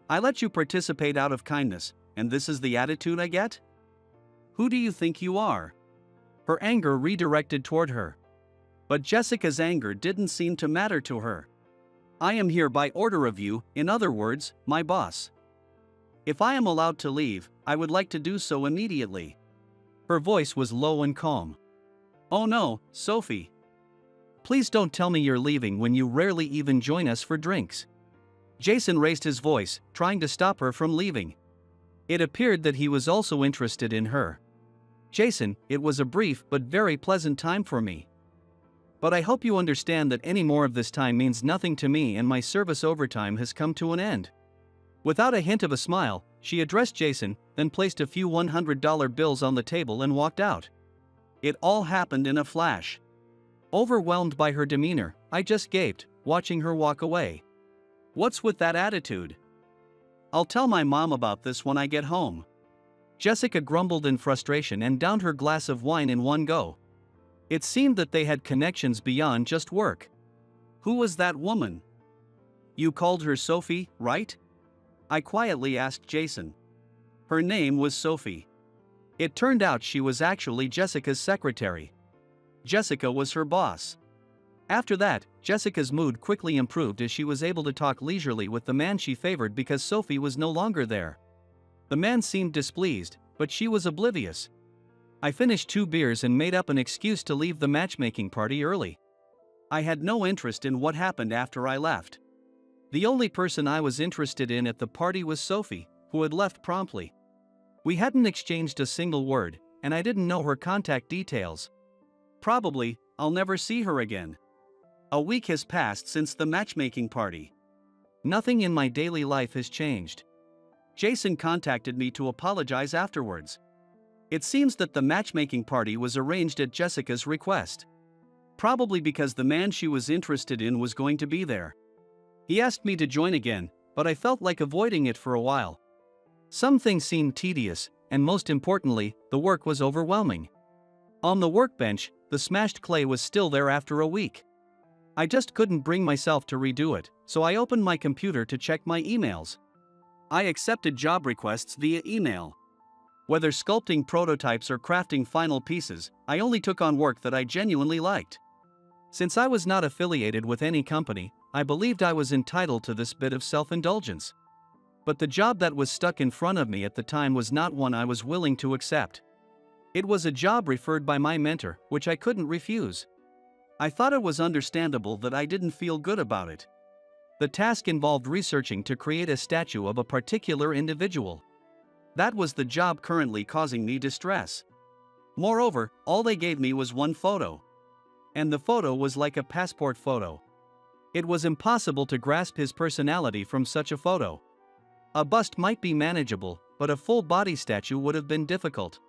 S2: I let you participate out of kindness, and this is the attitude I get? Who do you think you are?" Her anger redirected toward her. But Jessica's anger didn't seem to matter to her. "I am here by order of you, in other words, my boss. If I am allowed to leave, I would like to do so immediately." Her voice was low and calm. "Oh no, Sophie. Please don't tell me you're leaving when you rarely even join us for drinks." Jason raised his voice, trying to stop her from leaving. It appeared that he was also interested in her. "Jason, it was a brief but very pleasant time for me. But I hope you understand that any more of this time means nothing to me and my service overtime has come to an end." Without a hint of a smile, she addressed Jason, then placed a few $100 bills on the table and walked out. It all happened in a flash. Overwhelmed by her demeanor, I just gaped, watching her walk away. "What's with that attitude? I'll tell my mom about this when I get home." Jessica grumbled in frustration and downed her glass of wine in one go. It seemed that they had connections beyond just work. "Who was that woman?" You called her Sophie, right? I quietly asked Jason. Her name was Sophie. It turned out she was actually Jessica's secretary. Jessica was her boss. After that, Jessica's mood quickly improved as she was able to talk leisurely with the man she favored because Sophie was no longer there. The man seemed displeased, but she was oblivious. I finished 2 beers and made up an excuse to leave the matchmaking party early. I had no interest in what happened after I left. The only person I was interested in at the party was Sophie, who had left promptly. We hadn't exchanged a single word, and I didn't know her contact details. Probably, I'll never see her again. A week has passed since the matchmaking party. Nothing in my daily life has changed. Jason contacted me to apologize afterwards. It seems that the matchmaking party was arranged at Jessica's request. Probably because the man she was interested in was going to be there. He asked me to join again, but I felt like avoiding it for a while. Some things seemed tedious, and most importantly, the work was overwhelming. On the workbench, the smashed clay was still there after a week. I just couldn't bring myself to redo it, so I opened my computer to check my emails. I accepted job requests via email. Whether sculpting prototypes or crafting final pieces, I only took on work that I genuinely liked. Since I was not affiliated with any company, I believed I was entitled to this bit of self-indulgence. But the job that was stuck in front of me at the time was not one I was willing to accept. It was a job referred by my mentor, which I couldn't refuse. I thought it was understandable that I didn't feel good about it. The task involved researching to create a statue of a particular individual. That was the job currently causing me distress. Moreover, all they gave me was one photo. And the photo was like a passport photo. It was impossible to grasp his personality from such a photo. A bust might be manageable, but a full body statue would have been difficult.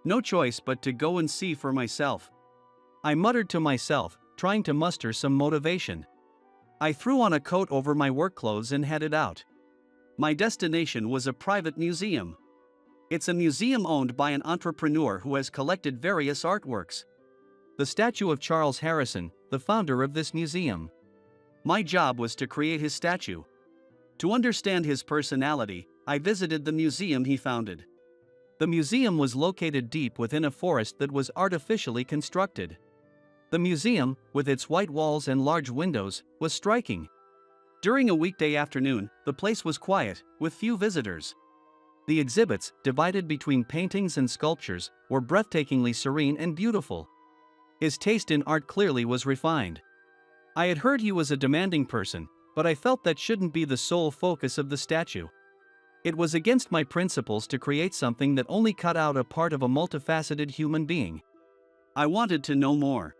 S2: No choice but to go and see for myself. I muttered to myself, trying to muster some motivation. I threw on a coat over my work clothes and headed out. My destination was a private museum. It's a museum owned by an entrepreneur who has collected various artworks. The statue of Charles Harrison, the founder of this museum. My job was to create his statue. To understand his personality, I visited the museum he founded. The museum was located deep within a forest that was artificially constructed. The museum, with its white walls and large windows, was striking. During a weekday afternoon, the place was quiet, with few visitors. The exhibits, divided between paintings and sculptures, were breathtakingly serene and beautiful. His taste in art clearly was refined. I had heard he was a demanding person, but I felt that shouldn't be the sole focus of the statue. It was against my principles to create something that only cut out a part of a multifaceted human being. I wanted to know more.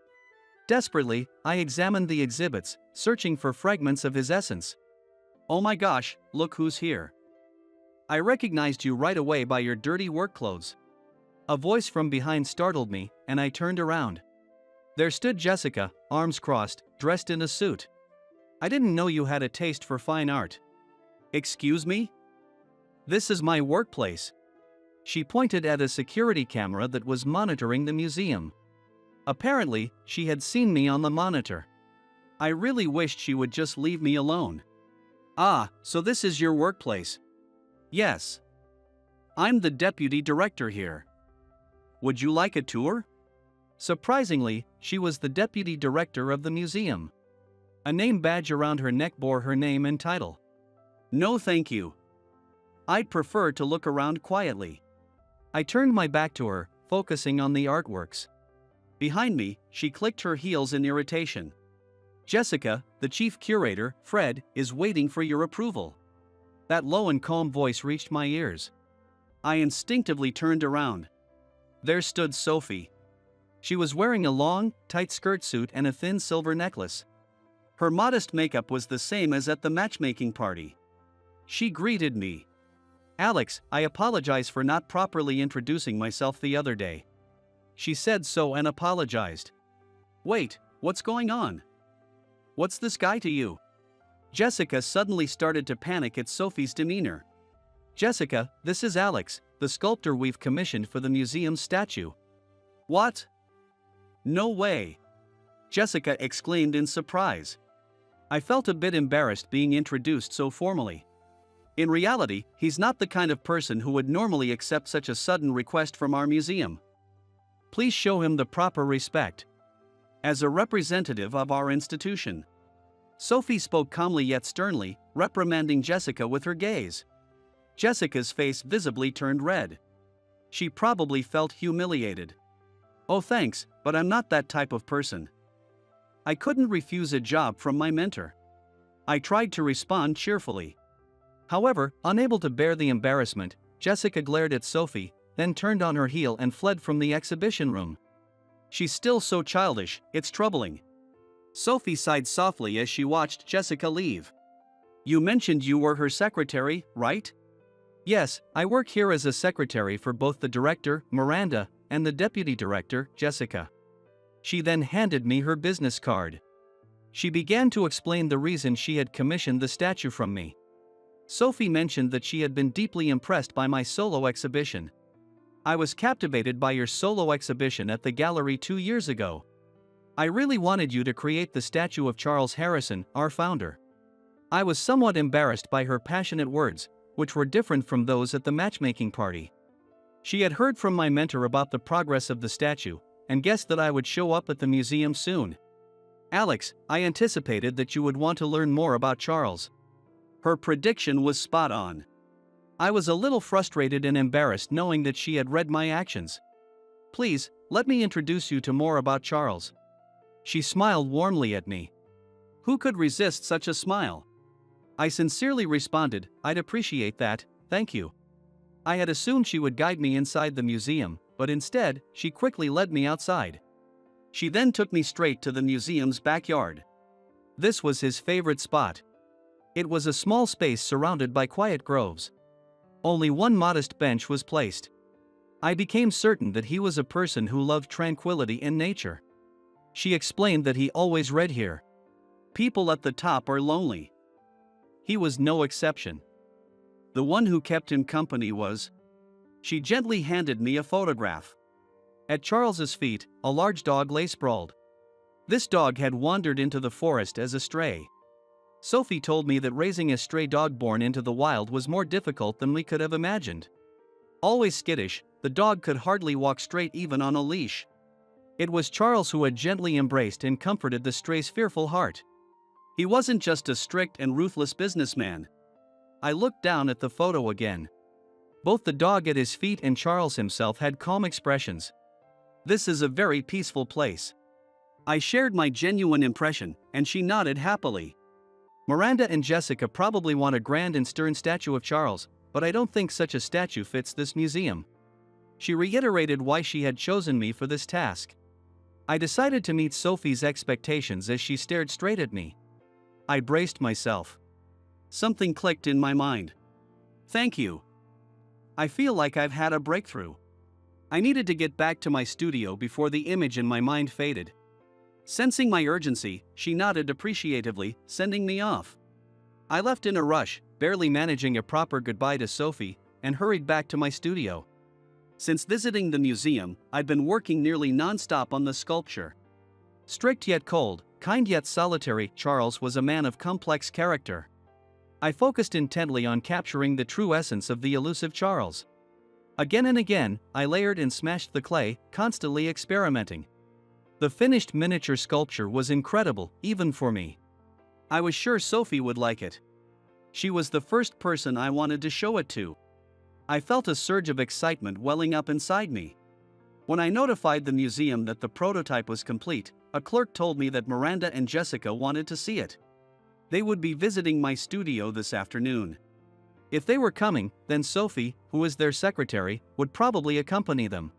S2: Desperately, I examined the exhibits, searching for fragments of his essence. Oh my gosh, look who's here. I recognized you right away by your dirty work clothes. A voice from behind startled me, and I turned around. There stood Jessica, arms crossed, dressed in a suit. I didn't know you had a taste for fine art. Excuse me? This is my workplace. She pointed at a security camera that was monitoring the museum. Apparently, she had seen me on the monitor. I really wished she would just leave me alone. Ah, so this is your workplace? Yes. I'm the deputy director here. Would you like a tour? Surprisingly, she was the deputy director of the museum. A name badge around her neck bore her name and title. No thank you. I'd prefer to look around quietly. I turned my back to her, focusing on the artworks. Behind me, she clicked her heels in irritation. Jessica, the chief curator, Fred, is waiting for your approval. That low and calm voice reached my ears. I instinctively turned around. There stood Sophie. She was wearing a long, tight skirt suit and a thin silver necklace. Her modest makeup was the same as at the matchmaking party. She greeted me. Alex, I apologize for not properly introducing myself the other day. She said so and apologized. Wait, what's going on? What's this guy to you? Jessica suddenly started to panic at Sophie's demeanor. Jessica, this is Alex, the sculptor we've commissioned for the museum's statue. What? No way! Jessica exclaimed in surprise. I felt a bit embarrassed being introduced so formally. In reality, he's not the kind of person who would normally accept such a sudden request from our museum. Please show him the proper respect. As a representative of our institution. Sophie spoke calmly yet sternly, reprimanding Jessica with her gaze. Jessica's face visibly turned red. She probably felt humiliated. Oh thanks, but I'm not that type of person. I couldn't refuse a job from my mentor. I tried to respond cheerfully. However, unable to bear the embarrassment, Jessica glared at Sophie, then turned on her heel and fled from the exhibition room. She's still so childish, it's troubling. Sophie sighed softly as she watched Jessica leave. You mentioned you were her secretary, right? Yes, I work here as a secretary for both the director, Miranda, and the deputy director, Jessica. She then handed me her business card. She began to explain the reason she had commissioned the statue from me. Sophie mentioned that she had been deeply impressed by my solo exhibition. I was captivated by your solo exhibition at the gallery 2 years ago. I really wanted you to create the statue of Charles Harrison, our founder. I was somewhat embarrassed by her passionate words, which were different from those at the matchmaking party. She had heard from my mentor about the progress of the statue, and guessed that I would show up at the museum soon. Alex, I anticipated that you would want to learn more about Charles. Her prediction was spot on. I was a little frustrated and embarrassed knowing that she had read my actions. Please, let me introduce you to more about Charles. She smiled warmly at me. Who could resist such a smile? I sincerely responded, I'd appreciate that, thank you. I had assumed she would guide me inside the museum, but instead, she quickly led me outside. She then took me straight to the museum's backyard. This was his favorite spot. It was a small space surrounded by quiet groves. Only one modest bench was placed. I became certain that he was a person who loved tranquility in nature. She explained that he always read here. People at the top are lonely. He was no exception. The one who kept him company was. She gently handed me a photograph. At Charles's feet, a large dog lay sprawled. This dog had wandered into the forest as a stray. Sophie told me that raising a stray dog born into the wild was more difficult than we could have imagined. Always skittish, the dog could hardly walk straight even on a leash. It was Charles who had gently embraced and comforted the stray's fearful heart. He wasn't just a strict and ruthless businessman. I looked down at the photo again. Both the dog at his feet and Charles himself had calm expressions. This is a very peaceful place. I shared my genuine impression, and she nodded happily. Miranda and Jessica probably want a grand and stern statue of Charles, but I don't think such a statue fits this museum. She reiterated why she had chosen me for this task. I decided to meet Sophie's expectations as she stared straight at me. I braced myself. Something clicked in my mind. Thank you. I feel like I've had a breakthrough. I needed to get back to my studio before the image in my mind faded. Sensing my urgency, she nodded appreciatively, sending me off. I left in a rush, barely managing a proper goodbye to Sophie, and hurried back to my studio. Since visiting the museum, I'd been working nearly non-stop on the sculpture. Strict yet cold, kind yet solitary, Charles was a man of complex character. I focused intently on capturing the true essence of the elusive Charles. Again and again, I layered and smashed the clay, constantly experimenting. The finished miniature sculpture was incredible, even for me. I was sure Sophie would like it. She was the first person I wanted to show it to. I felt a surge of excitement welling up inside me. When I notified the museum that the prototype was complete, a clerk told me that Miranda and Jessica wanted to see it. They would be visiting my studio this afternoon. If they were coming, then Sophie, who is their secretary, would probably accompany them.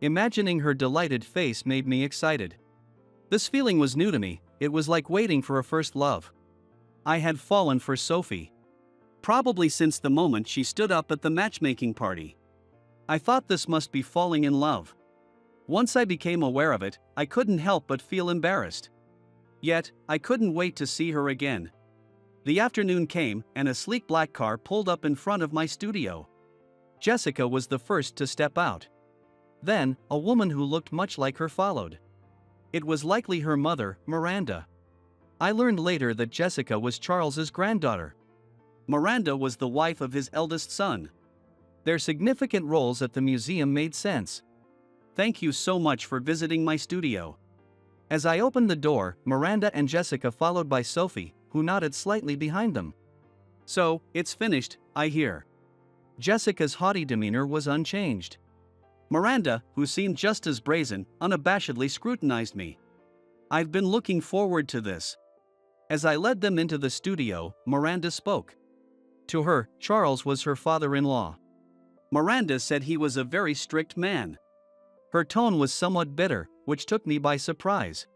S2: Imagining her delighted face made me excited. This feeling was new to me, it was like waiting for a first love. I had fallen for Sophie. Probably since the moment she stood up at the matchmaking party. I thought this must be falling in love. Once I became aware of it, I couldn't help but feel embarrassed. Yet, I couldn't wait to see her again. The afternoon came, and a sleek black car pulled up in front of my studio. Jessica was the first to step out. Then, a woman who looked much like her followed. It was likely her mother, Miranda. I learned later that Jessica was Charles's granddaughter. Miranda was the wife of his eldest son. Their significant roles at the museum made sense. Thank you so much for visiting my studio. As I opened the door, Miranda and Jessica followed by Sophie, who nodded slightly behind them. So, it's finished, I hear. Jessica's haughty demeanor was unchanged. Miranda, who seemed just as brazen, unabashedly scrutinized me. I've been looking forward to this. As I led them into the studio, Miranda spoke. To her, Charles was her father-in-law. Miranda said he was a very strict man. Her tone was somewhat bitter, which took me by surprise.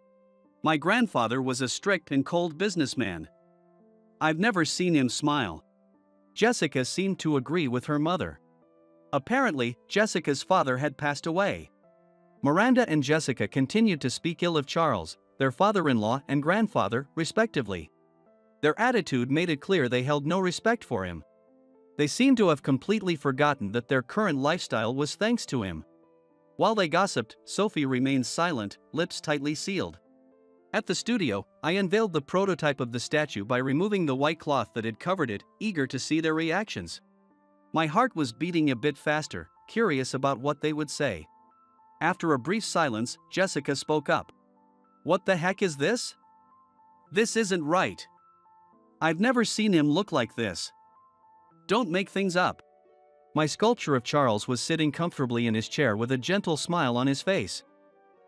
S2: My grandfather was a strict and cold businessman. I've never seen him smile. Jessica seemed to agree with her mother. Apparently, Jessica's father had passed away. Miranda and Jessica continued to speak ill of Charles, their father-in-law and grandfather, respectively. Their attitude made it clear they held no respect for him. They seemed to have completely forgotten that their current lifestyle was thanks to him. While they gossiped, Sophie remained silent, lips tightly sealed. At the studio, I unveiled the prototype of the statue by removing the white cloth that had covered it, eager to see their reactions. My heart was beating a bit faster, curious about what they would say. After a brief silence, Jessica spoke up. What the heck is this? This isn't right. I've never seen him look like this. Don't make things up. My sculpture of Charles was sitting comfortably in his chair with a gentle smile on his face.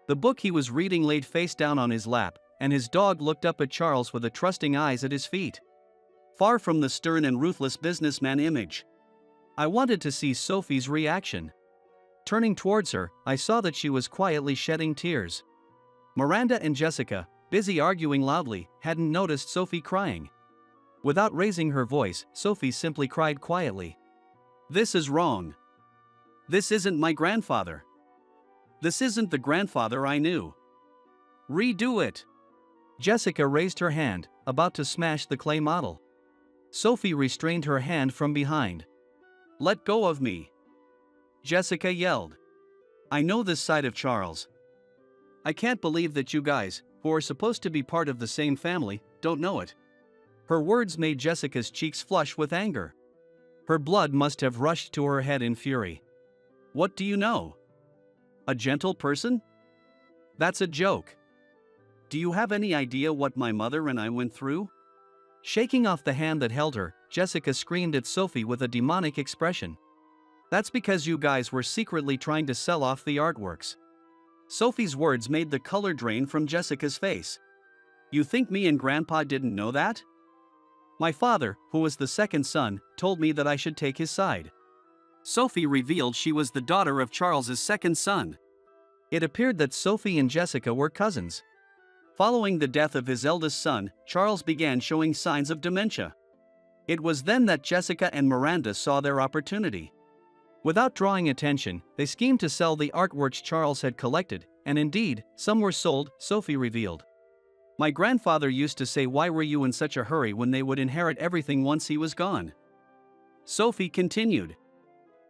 S2: The book he was reading laid face down on his lap, and his dog looked up at Charles with a trusting eyes at his feet. Far from the stern and ruthless businessman image. I wanted to see Sophie's reaction. Turning towards her, I saw that she was quietly shedding tears. Miranda and Jessica, busy arguing loudly, hadn't noticed Sophie crying. Without raising her voice, Sophie simply cried quietly. This is wrong. This isn't my grandfather. This isn't the grandfather I knew. Redo it. Jessica raised her hand, about to smash the clay model. Sophie restrained her hand from behind. Let go of me. Jessica yelled. I know this side of Charles. I can't believe that you guys, who are supposed to be part of the same family, don't know it. Her words made Jessica's cheeks flush with anger. Her blood must have rushed to her head in fury. What do you know? A gentle person? That's a joke. Do you have any idea what my mother and I went through? Shaking off the hand that held her, Jessica screamed at Sophie with a demonic expression. That's because you guys were secretly trying to sell off the artworks. Sophie's words made the color drain from Jessica's face. You think me and Grandpa didn't know that? My father, who was the second son, told me that I should take his side. Sophie revealed she was the daughter of Charles's second son. It appeared that Sophie and Jessica were cousins. Following the death of his eldest son, Charles began showing signs of dementia. It was then that Jessica and Miranda saw their opportunity. Without drawing attention, they schemed to sell the artworks Charles had collected, and indeed, some were sold, Sophie revealed. My grandfather used to say, why were you in such a hurry when they would inherit everything once he was gone? Sophie continued.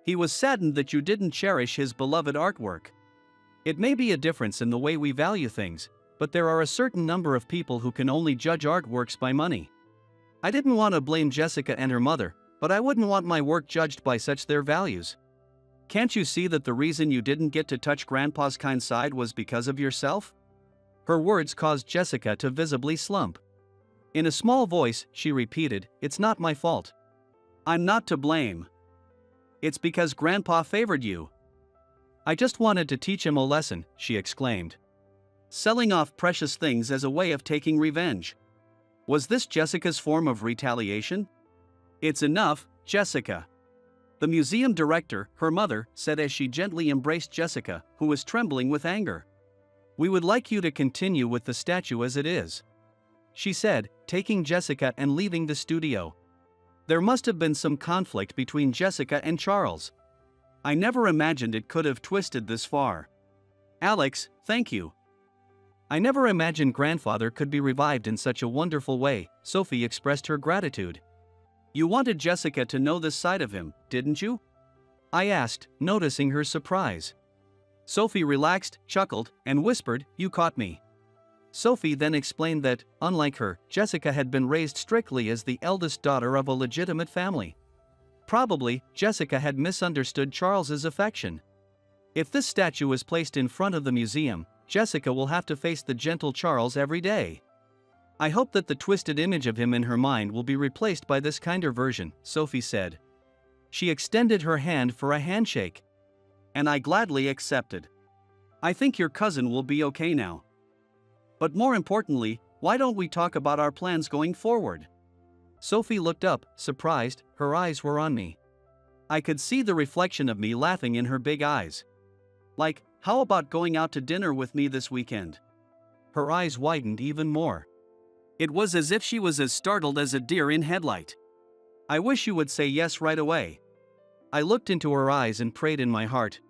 S2: He was saddened that you didn't cherish his beloved artwork. It may be a difference in the way we value things, but there are a certain number of people who can only judge artworks by money. I didn't want to blame Jessica and her mother, but I wouldn't want my work judged by such their values. Can't you see that the reason you didn't get to touch Grandpa's kind side was because of yourself? Her words caused Jessica to visibly slump. In a small voice, she repeated, it's not my fault. I'm not to blame. It's because Grandpa favored you. I just wanted to teach him a lesson, she exclaimed. Selling off precious things as a way of taking revenge. Was this Jessica's form of retaliation? It's enough, Jessica. The museum director, her mother, said as she gently embraced Jessica, who was trembling with anger. We would like you to continue with the statue as it is, she said, taking Jessica and leaving the studio. There must have been some conflict between Jessica and Charles. I never imagined it could have twisted this far. Alex, thank you. I never imagined Grandfather could be revived in such a wonderful way, Sophie expressed her gratitude. You wanted Jessica to know this side of him, didn't you? I asked, noticing her surprise. Sophie relaxed, chuckled, and whispered, you caught me. Sophie then explained that, unlike her, Jessica had been raised strictly as the eldest daughter of a legitimate family. Probably, Jessica had misunderstood Charles's affection. If this statue is placed in front of the museum, Jessica will have to face the gentle Charles every day. I hope that the twisted image of him in her mind will be replaced by this kinder version, Sophie said. She extended her hand for a handshake. And I gladly accepted. I think your cousin will be okay now. But more importantly, why don't we talk about our plans going forward? Sophie looked up, surprised, her eyes were on me. I could see the reflection of me laughing in her big eyes. Like, how about going out to dinner with me this weekend? Her eyes widened even more. It was as if she was as startled as a deer in headlight. I wish you would say yes right away. I looked into her eyes and prayed in my heart,